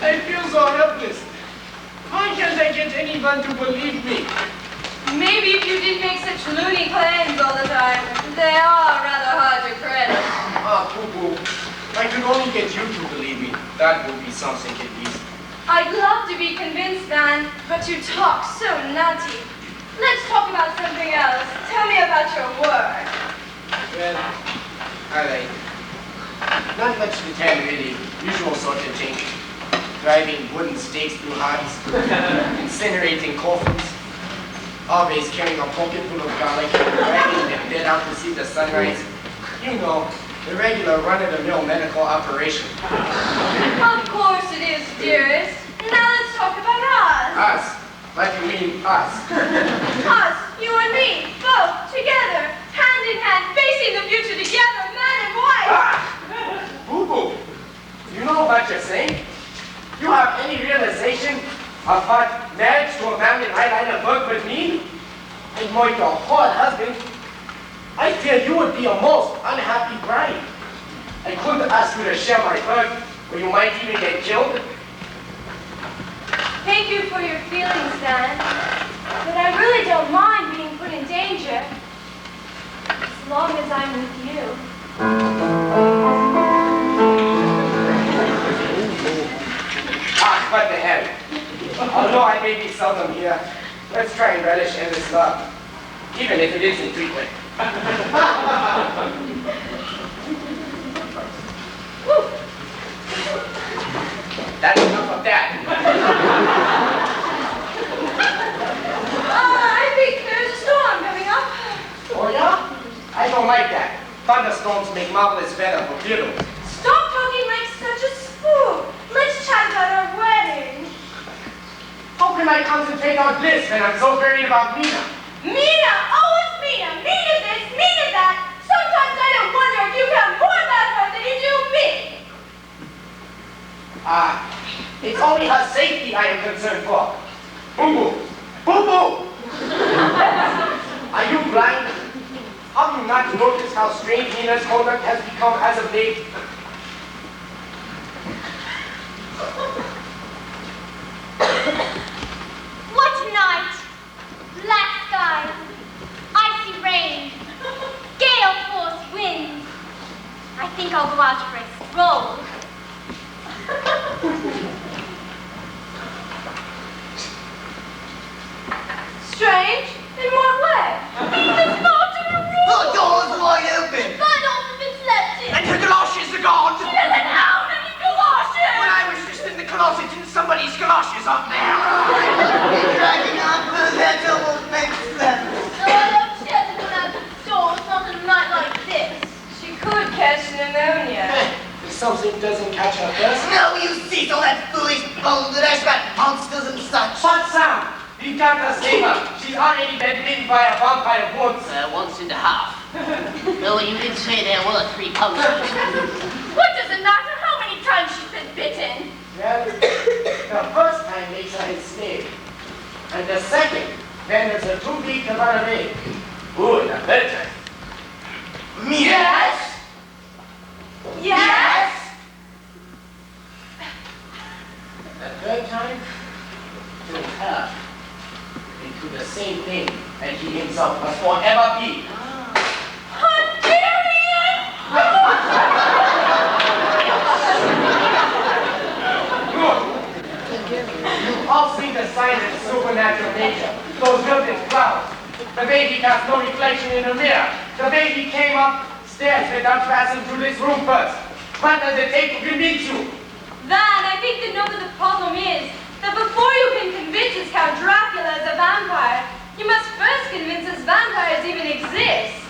I feel so helpless. Why can't I get anyone to believe me? Maybe if you didn't make such loony claims all the time. They are rather hard to credit. Ah, poo-poo. I could only get you to believe me. That would be something at least. I'd love to be convinced, Van, but you talk so nutty. Let's talk about something else. Tell me about your work. Well, all right. Not much to tell, really. Usual sort of thing. Driving wooden stakes through hearts, incinerating coffins, always carrying a pocket full of garlic, dragging them dead out to see the sunrise. You know, the regular run-of-the-mill medical operation. Of course it is, dearest. Now let's talk about us. Us? What do you mean, us? Us, you and me, both, together, hand in hand, facing the future together, man and wife. Ah! Boo-boo! You know what you're saying? You have any realization of what marriage to a family eyeliner work with me? And more your whole husband. I fear you would be a most unhappy bride. I couldn't ask you to share my work, or you might even get killed. Thank you for your feelings, Dan. But I really don't mind being put in danger. As long as I'm with you. Ah, what the hell. Although I may be seldom here, let's try and relish endless love, even if it is infrequent. That's enough of that. I think there's a storm coming up. Oh yeah? I don't like that. Thunderstorms make marvelous weather for funerals. Stop talking like such a spook. Let's chat about our wedding. How can I concentrate on this when I'm so worried about Mina? Mina! Oh, it's Mina! Mina this, Mina that! Sometimes I don't wonder if you care more about her than you do me! It's only her safety I am concerned for. Boo-boo! Boo-boo! Are you blind? How do you not know how strange Nina's conduct has become as of late. What night? Black skies, icy rain, gale force winds. I think I'll go out for a stroll. Strange? In what way? There's not in the room. The door's wide open. My daughter's been slept in. And her galoshes are gone. She doesn't own any galoshes. When I was just in the closet and somebody's galoshes up there. You're dragging on through that almost makes sense. No, I hope she hasn't gone out the door. It's not a night like this. She could catch pneumonia. If something doesn't catch her first. No, you cease all that foolish balderdash about monsters and such. But Sam, you can't escape her. She's already been bitten by a vampire once. Once and a half. Though you did say there were 3 posters. What does it matter how many times she's been bitten? Well, the first time makes her his slave. And the second, then there's a too big to run away. Ooh, and the third time. Yes? Yes? The third time, to her. Into the same thing that he himself must forever be. You've all seen the signs of supernatural nature. Those gilded clouds. The baby cast no reflection in a mirror. The baby came upstairs without passing through this room first. What does it take to convince you? Van, I think the nub of the problem is that before you can convince us Count Dracula is a vampire, you must first convince us vampires even exist.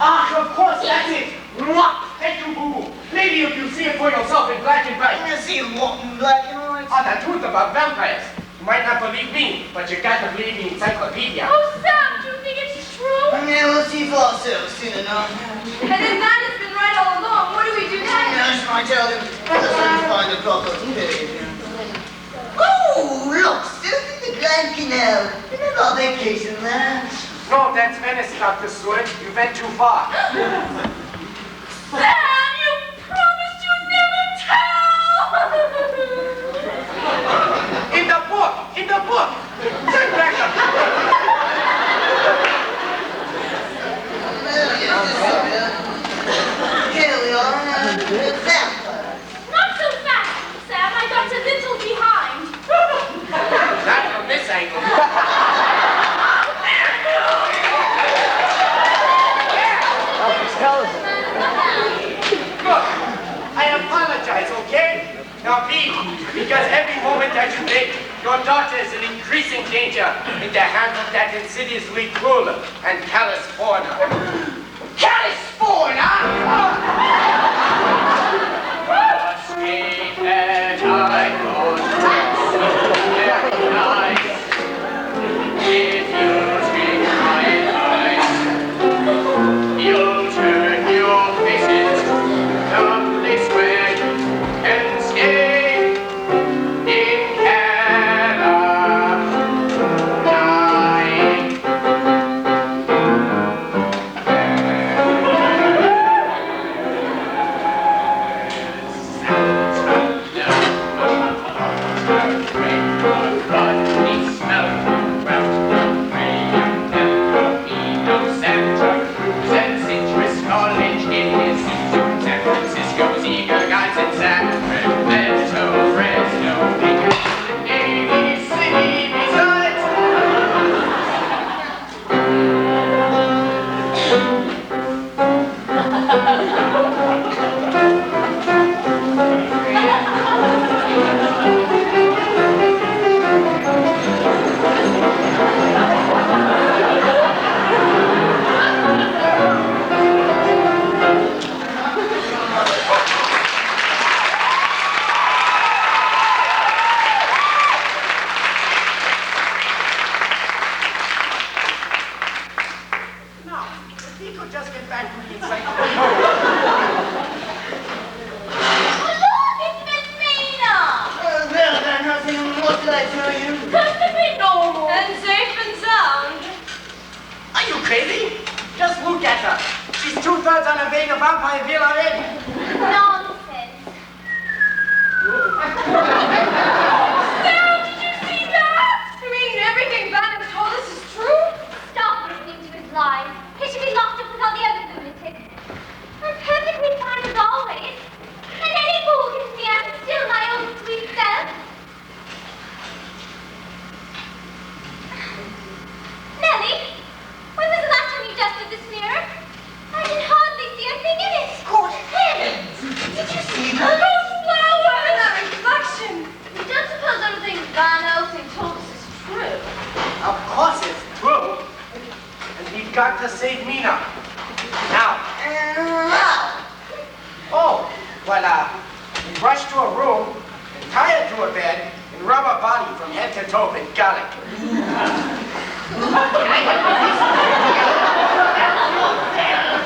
Ah, of course, that's it. Mwah! Thank you, boo-boo. Maybe if you see it for yourself in black and white. I'm gonna see what in black and white. Ah, the truth about vampires. You might not believe me, but you gotta believe the encyclopedia. Oh, Sam, do you think it's true? Yeah, we'll see for ourselves soon enough. And if Van has been right all along, what do we do next? Yes, I tell him. Let's find a proper pig. Oh, look, still in the Grand Canal. Another our vacation there. No, that's Venice, Dr. Stewart. You went too far. Sam, you promised you'd never tell! In the book! In the book! Turn back up! Here we are, vampire. Not so fast, Sam. I got a little behind. Not from this angle. Look, I apologize, okay? Now be, because every moment that you take, your daughter is in increasing danger in the hands of that insidiously cruel and callous foreigner. Callous foreigner? Sweet that I thought very nice. If you take my advice, you'll turn your faces to the place where you can stay in Just look at her. vampire bill already. Nonsense. Sarah, did you see that? I mean, everything Bannon told us is true? Stop listening to his lies. He should be locked up with all the other lunatics. I'm perfectly fine as always. And any fool can see I'm still my own sweet self. Nellie, when was the last time you dusted this mirror? I can hardly see a thing in it. Good heavens! Did you see that? Those flowers! And that reflection! You don't suppose everything Van Helsing told us is true? Of course it's true. And we've got to save Mina. Now. Oh, well, we rush to a room, and tie her to a bed, and rub her body from head to toe with garlic.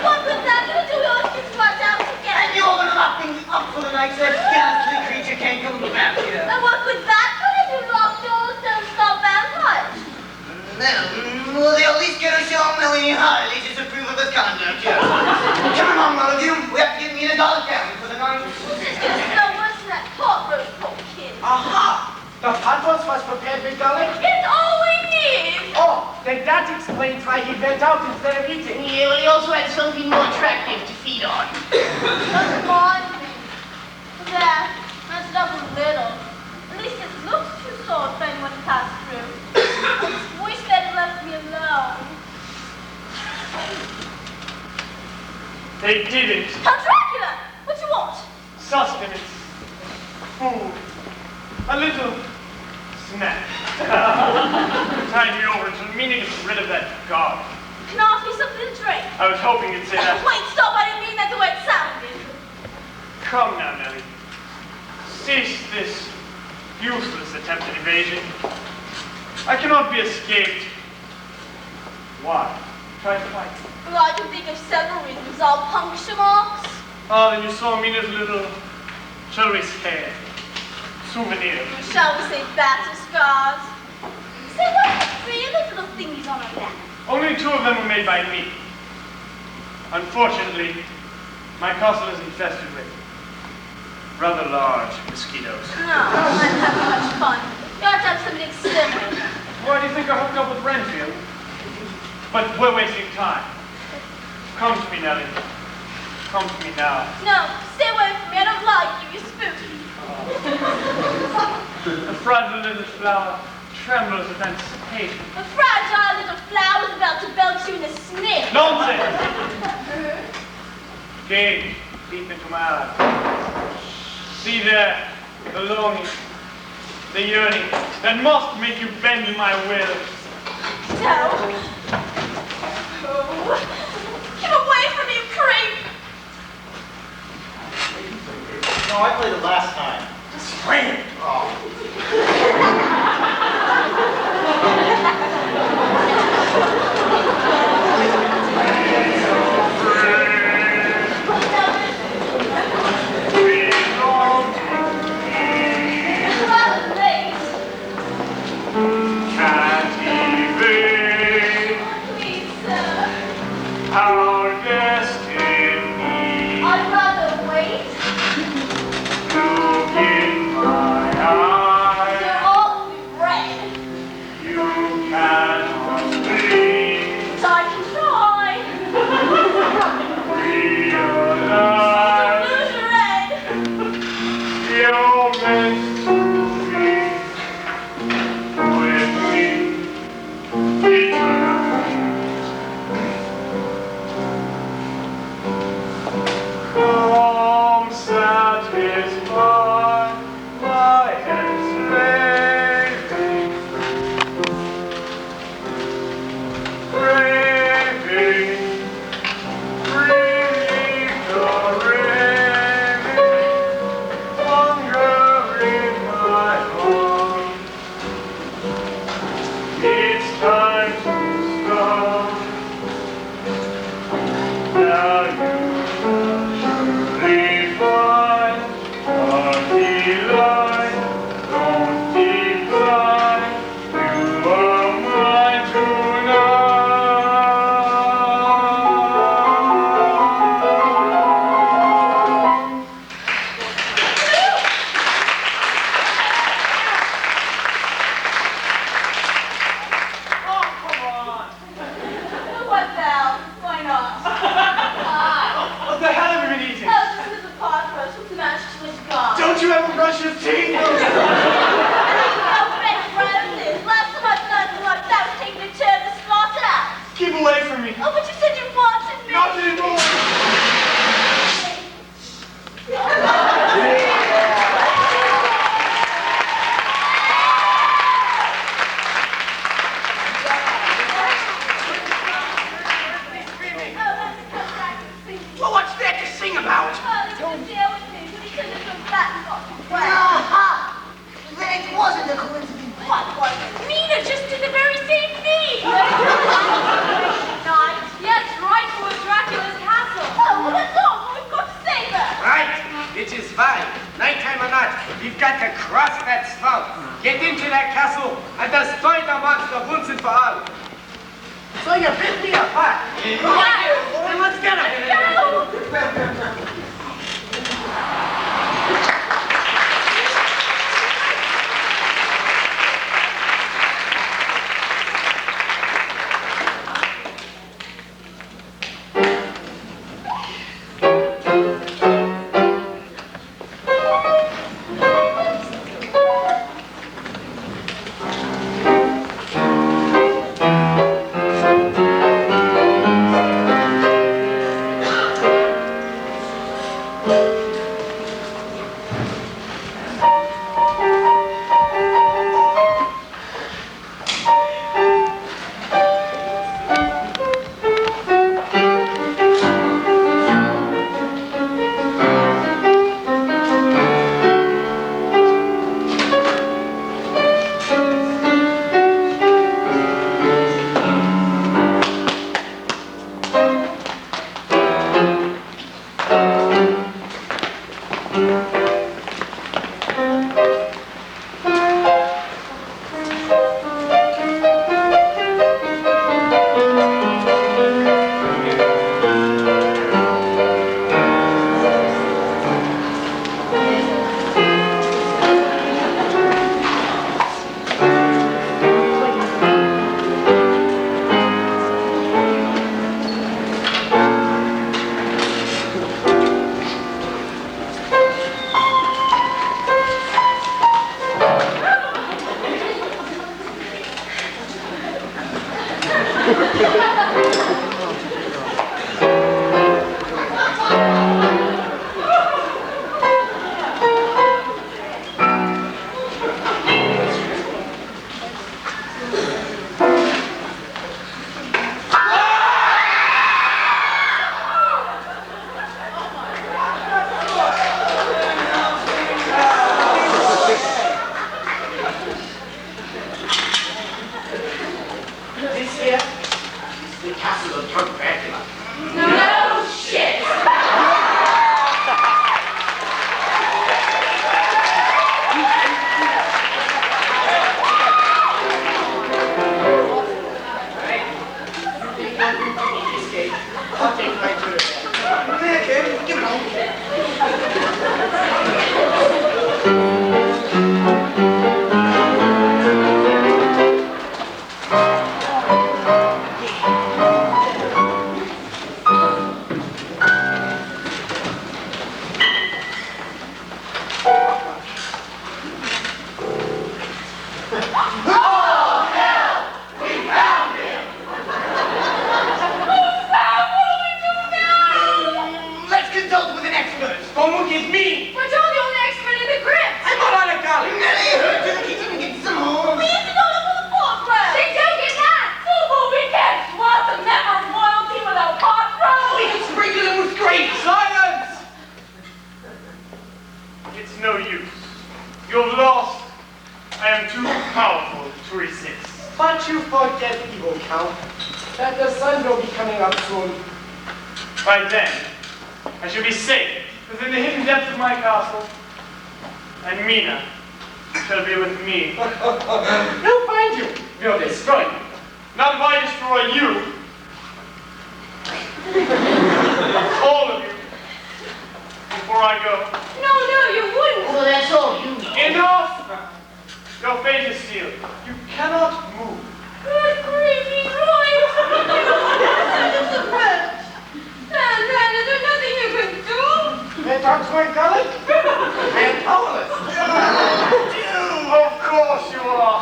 What was that? You two all just watch out together. And you're gonna lock things up for the night so that ghastly creature can't come back here. And what was that? What if you lock doors don't stop vampires? Well, they at least get a show Melanie highly disapprove of his conduct, yes. Come along, all of you. We have to get me in a dollar family for the night. This is just no worse than that pot roast poor kid. Aha! The pot roast was prepared with garlic? It's all we need. Oh, then that explains why he went out instead of eating. Yeah, well, he also had something more attractive to feed on. Doesn't mind me. There, messed up a little. At least it looks too sore if anyone passed through. I just wish they'd left me alone. They didn't. Count Dracula! What you want? Sustenance. Food. A little snack. Tide me over to the meaning to get rid of that god. Can I offer you something to drink? I was hoping you'd say that. Wait, stop! I didn't mean that the way it sounded. Come now, Nellie. Cease this useless attempted invasion. I cannot be escaped. Why? Try to fight. Well, I can think of several reasons. All puncture marks. Oh, then you saw Mina's little, shall we say, souvenir. Shall we say battle scars? Say, what are the three of those little thingies on her back? Only 2 of them were made by me. Unfortunately, my castle is infested with rather large mosquitoes. No, I'm having much fun. You ought to have something similar. Why do you think I hooked up with Renfield? But we're wasting time. Come to me, Nellie. Come to me now. No, stay away from me. I don't like you. You're spooky. The fragile little flower trembles with anticipation. A fragile little flower's about to belch you in a sniff. Nonsense! Gaze deep into my eyes. See there, the longing, the yearning that must make you bend my will. No. Oh. Get away from me, you creep! No, I played it last time. Just play it. It's rather late. Can't for me. Oh, but you said you wanted me. Not anymore. Well, what's there to sing about? Aha! Then it wasn't a coincidence. What was it? Mina just did the very same thing. Yes, right towards Dracula's castle. Oh, well, let's go. We've got to save her. Right, it is fine. Nighttime or not, we've got to cross that swamp, get into that castle, and destroy the monster once and for all. So you bit me apart. Then let's get him. This here is the castle of Count Dracula. No shit. This gate, I'll take my turn. Give it on. Let's consult with an expert. Don't look at me. But you're the only expert in the crypt. I'm not on a golly. Nelly, hurry to the kitchen and get some home. We have to go look for the portrait. They don't get that. Boo-boo, we can't swap a member of royalty without pot We can sprinkle them with grape. Silence! It's no use. You've lost. I am too powerful to resist. But you forget, evil Count, that the sun will be coming up soon. By then, I shall be safe within the hidden depths of my castle, and Mina shall be with me. We'll find you. We'll destroy you. Not if I destroy you. All of you. Before I go. No, you wouldn't. Well, that's all you know. Enough! Your fate is sealed. You cannot move. Good grief, he's right. It's a wretch. Dad, is there nothing you can do? They talk to my gullet? I am powerless. Of course you are.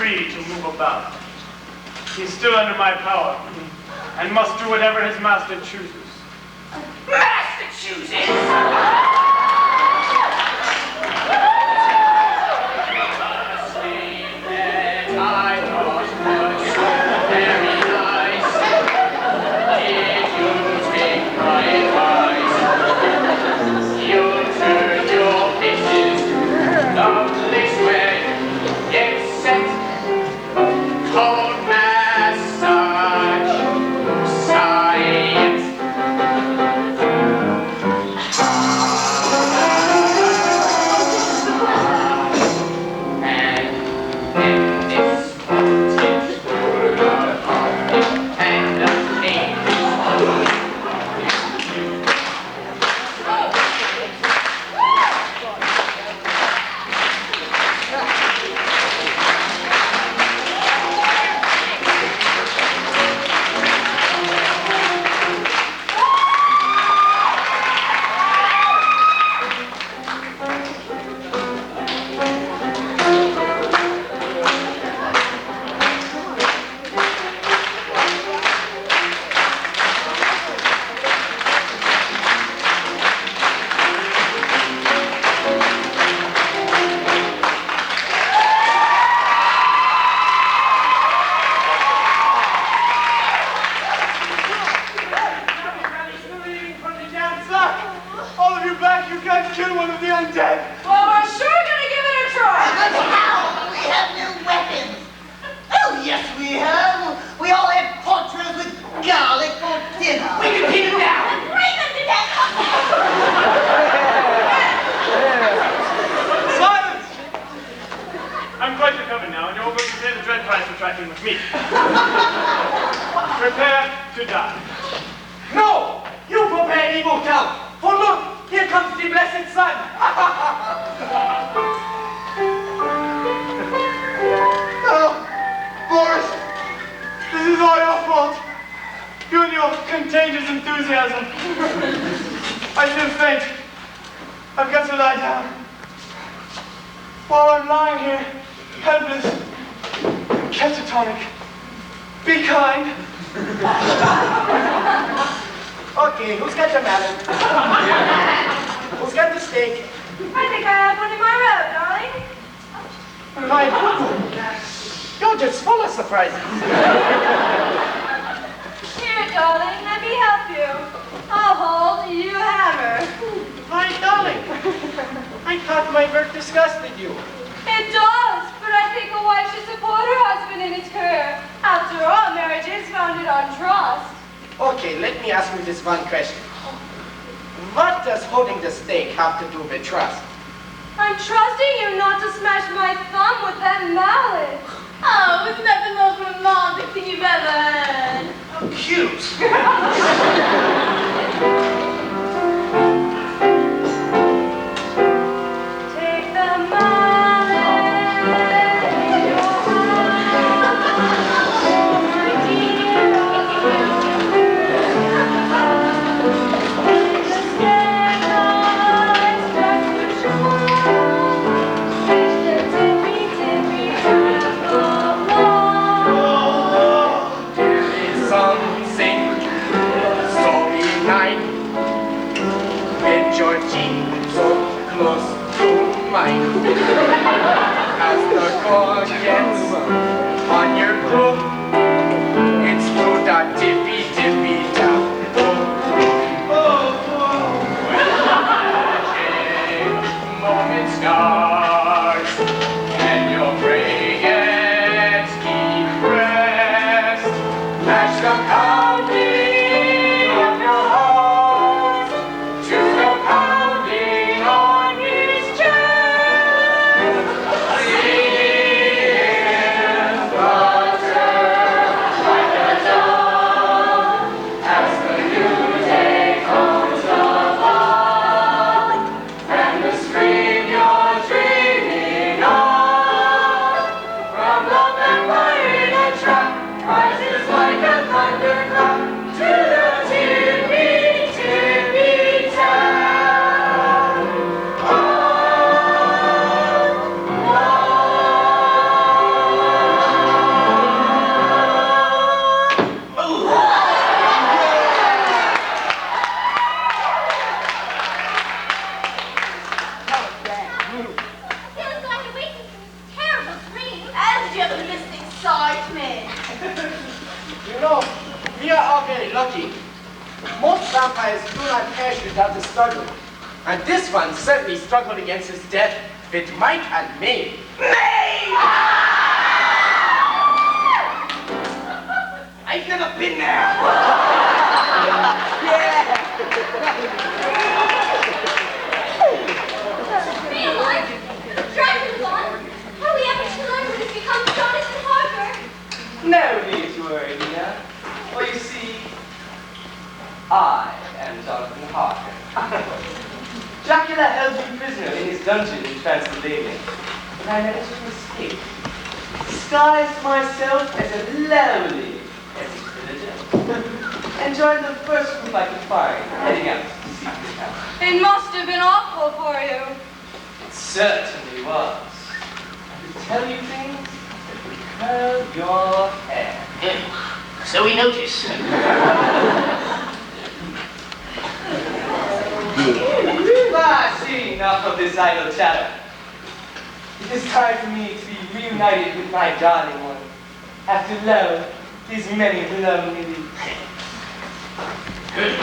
free to move about. He's still under my power, and must do whatever his master chooses. Master chooses! Something so vampires do not perish without a struggle. And this one certainly struggled against his death with might and main. I've never been there. Realize, Dracula's gone. How are we ever to learn what has become of Jonathan Harper? No need to worry, Nina. For you see, I am Jonathan Harker. Dracula held me prisoner in his dungeon in Transylvania, but I managed to escape. Disguised myself as a lovely peasant villager, and joined the first group I could find, heading out to seek the town. It must have been awful for you. It certainly was. I could tell you things that would curl your hair. So we notice. Ah, see, enough of this idle chatter. It is time for me to be reunited with my darling one, after love these many lonely weeks. The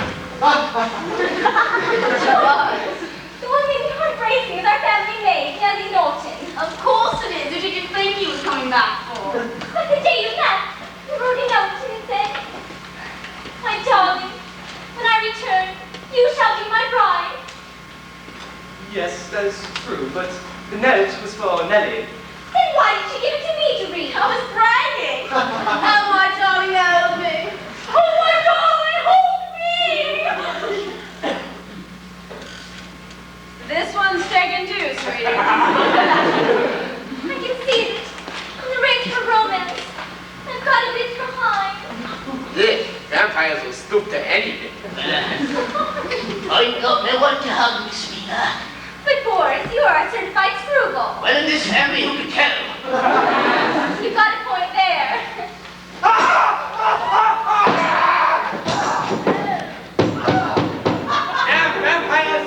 one thing heartbreaking is our family maid, Nellie Norton. Of course it is. Who did you think he was coming back for? But the day you left, you wrote a note to me and said, "My darling, when I return, you shall be my bride." Yes, that is true, but the note was for Nellie. Then why did you give it to me to read? I was bragging. Oh, my darling, hold me. Oh, my darling, hold me! This one's taken too, sweetie. I can see it. In the race for romance. I've got a bit behind. Yeah, vampires will stoop to anything. I've got no one to hug, Miss Mina. But Boris, you are a certified screwball. Well, in this family, who can tell? You've got a point there. Damn vampires!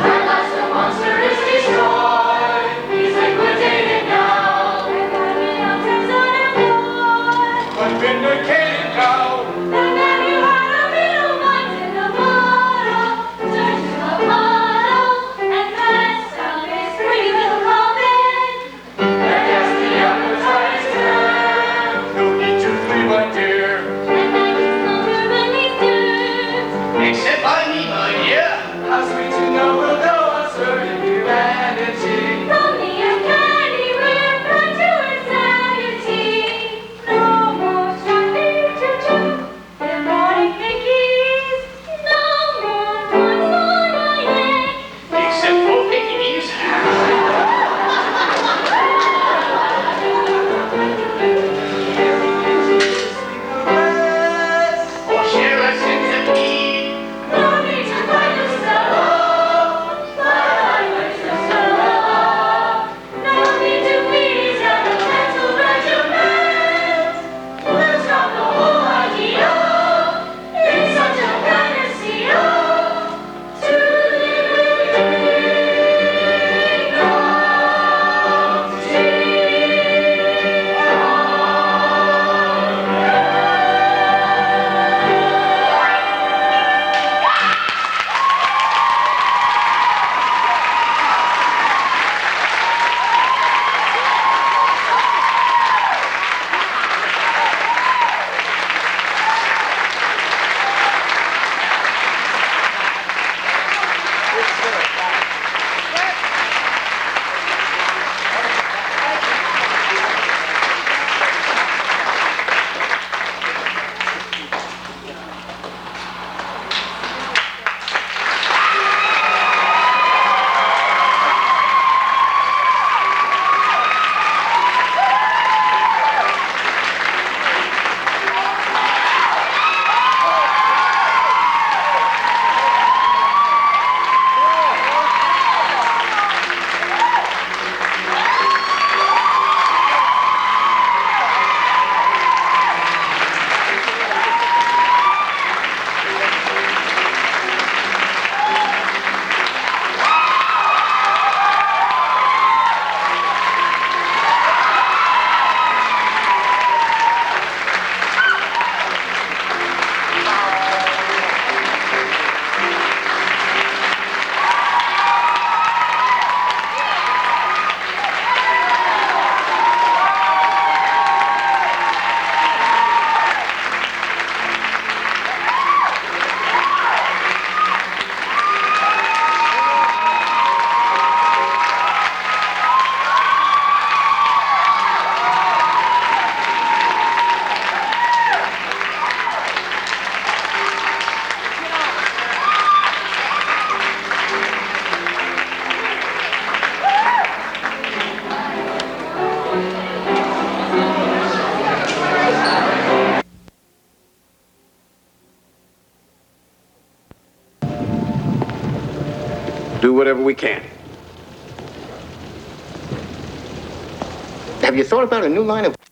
At last the monster is destroyed. He's liquidated now. And the answers on a board. But vindicated now! And then you had a little mind in a bottle. Turn to a bottle. do whatever we can. Have you thought about a new line of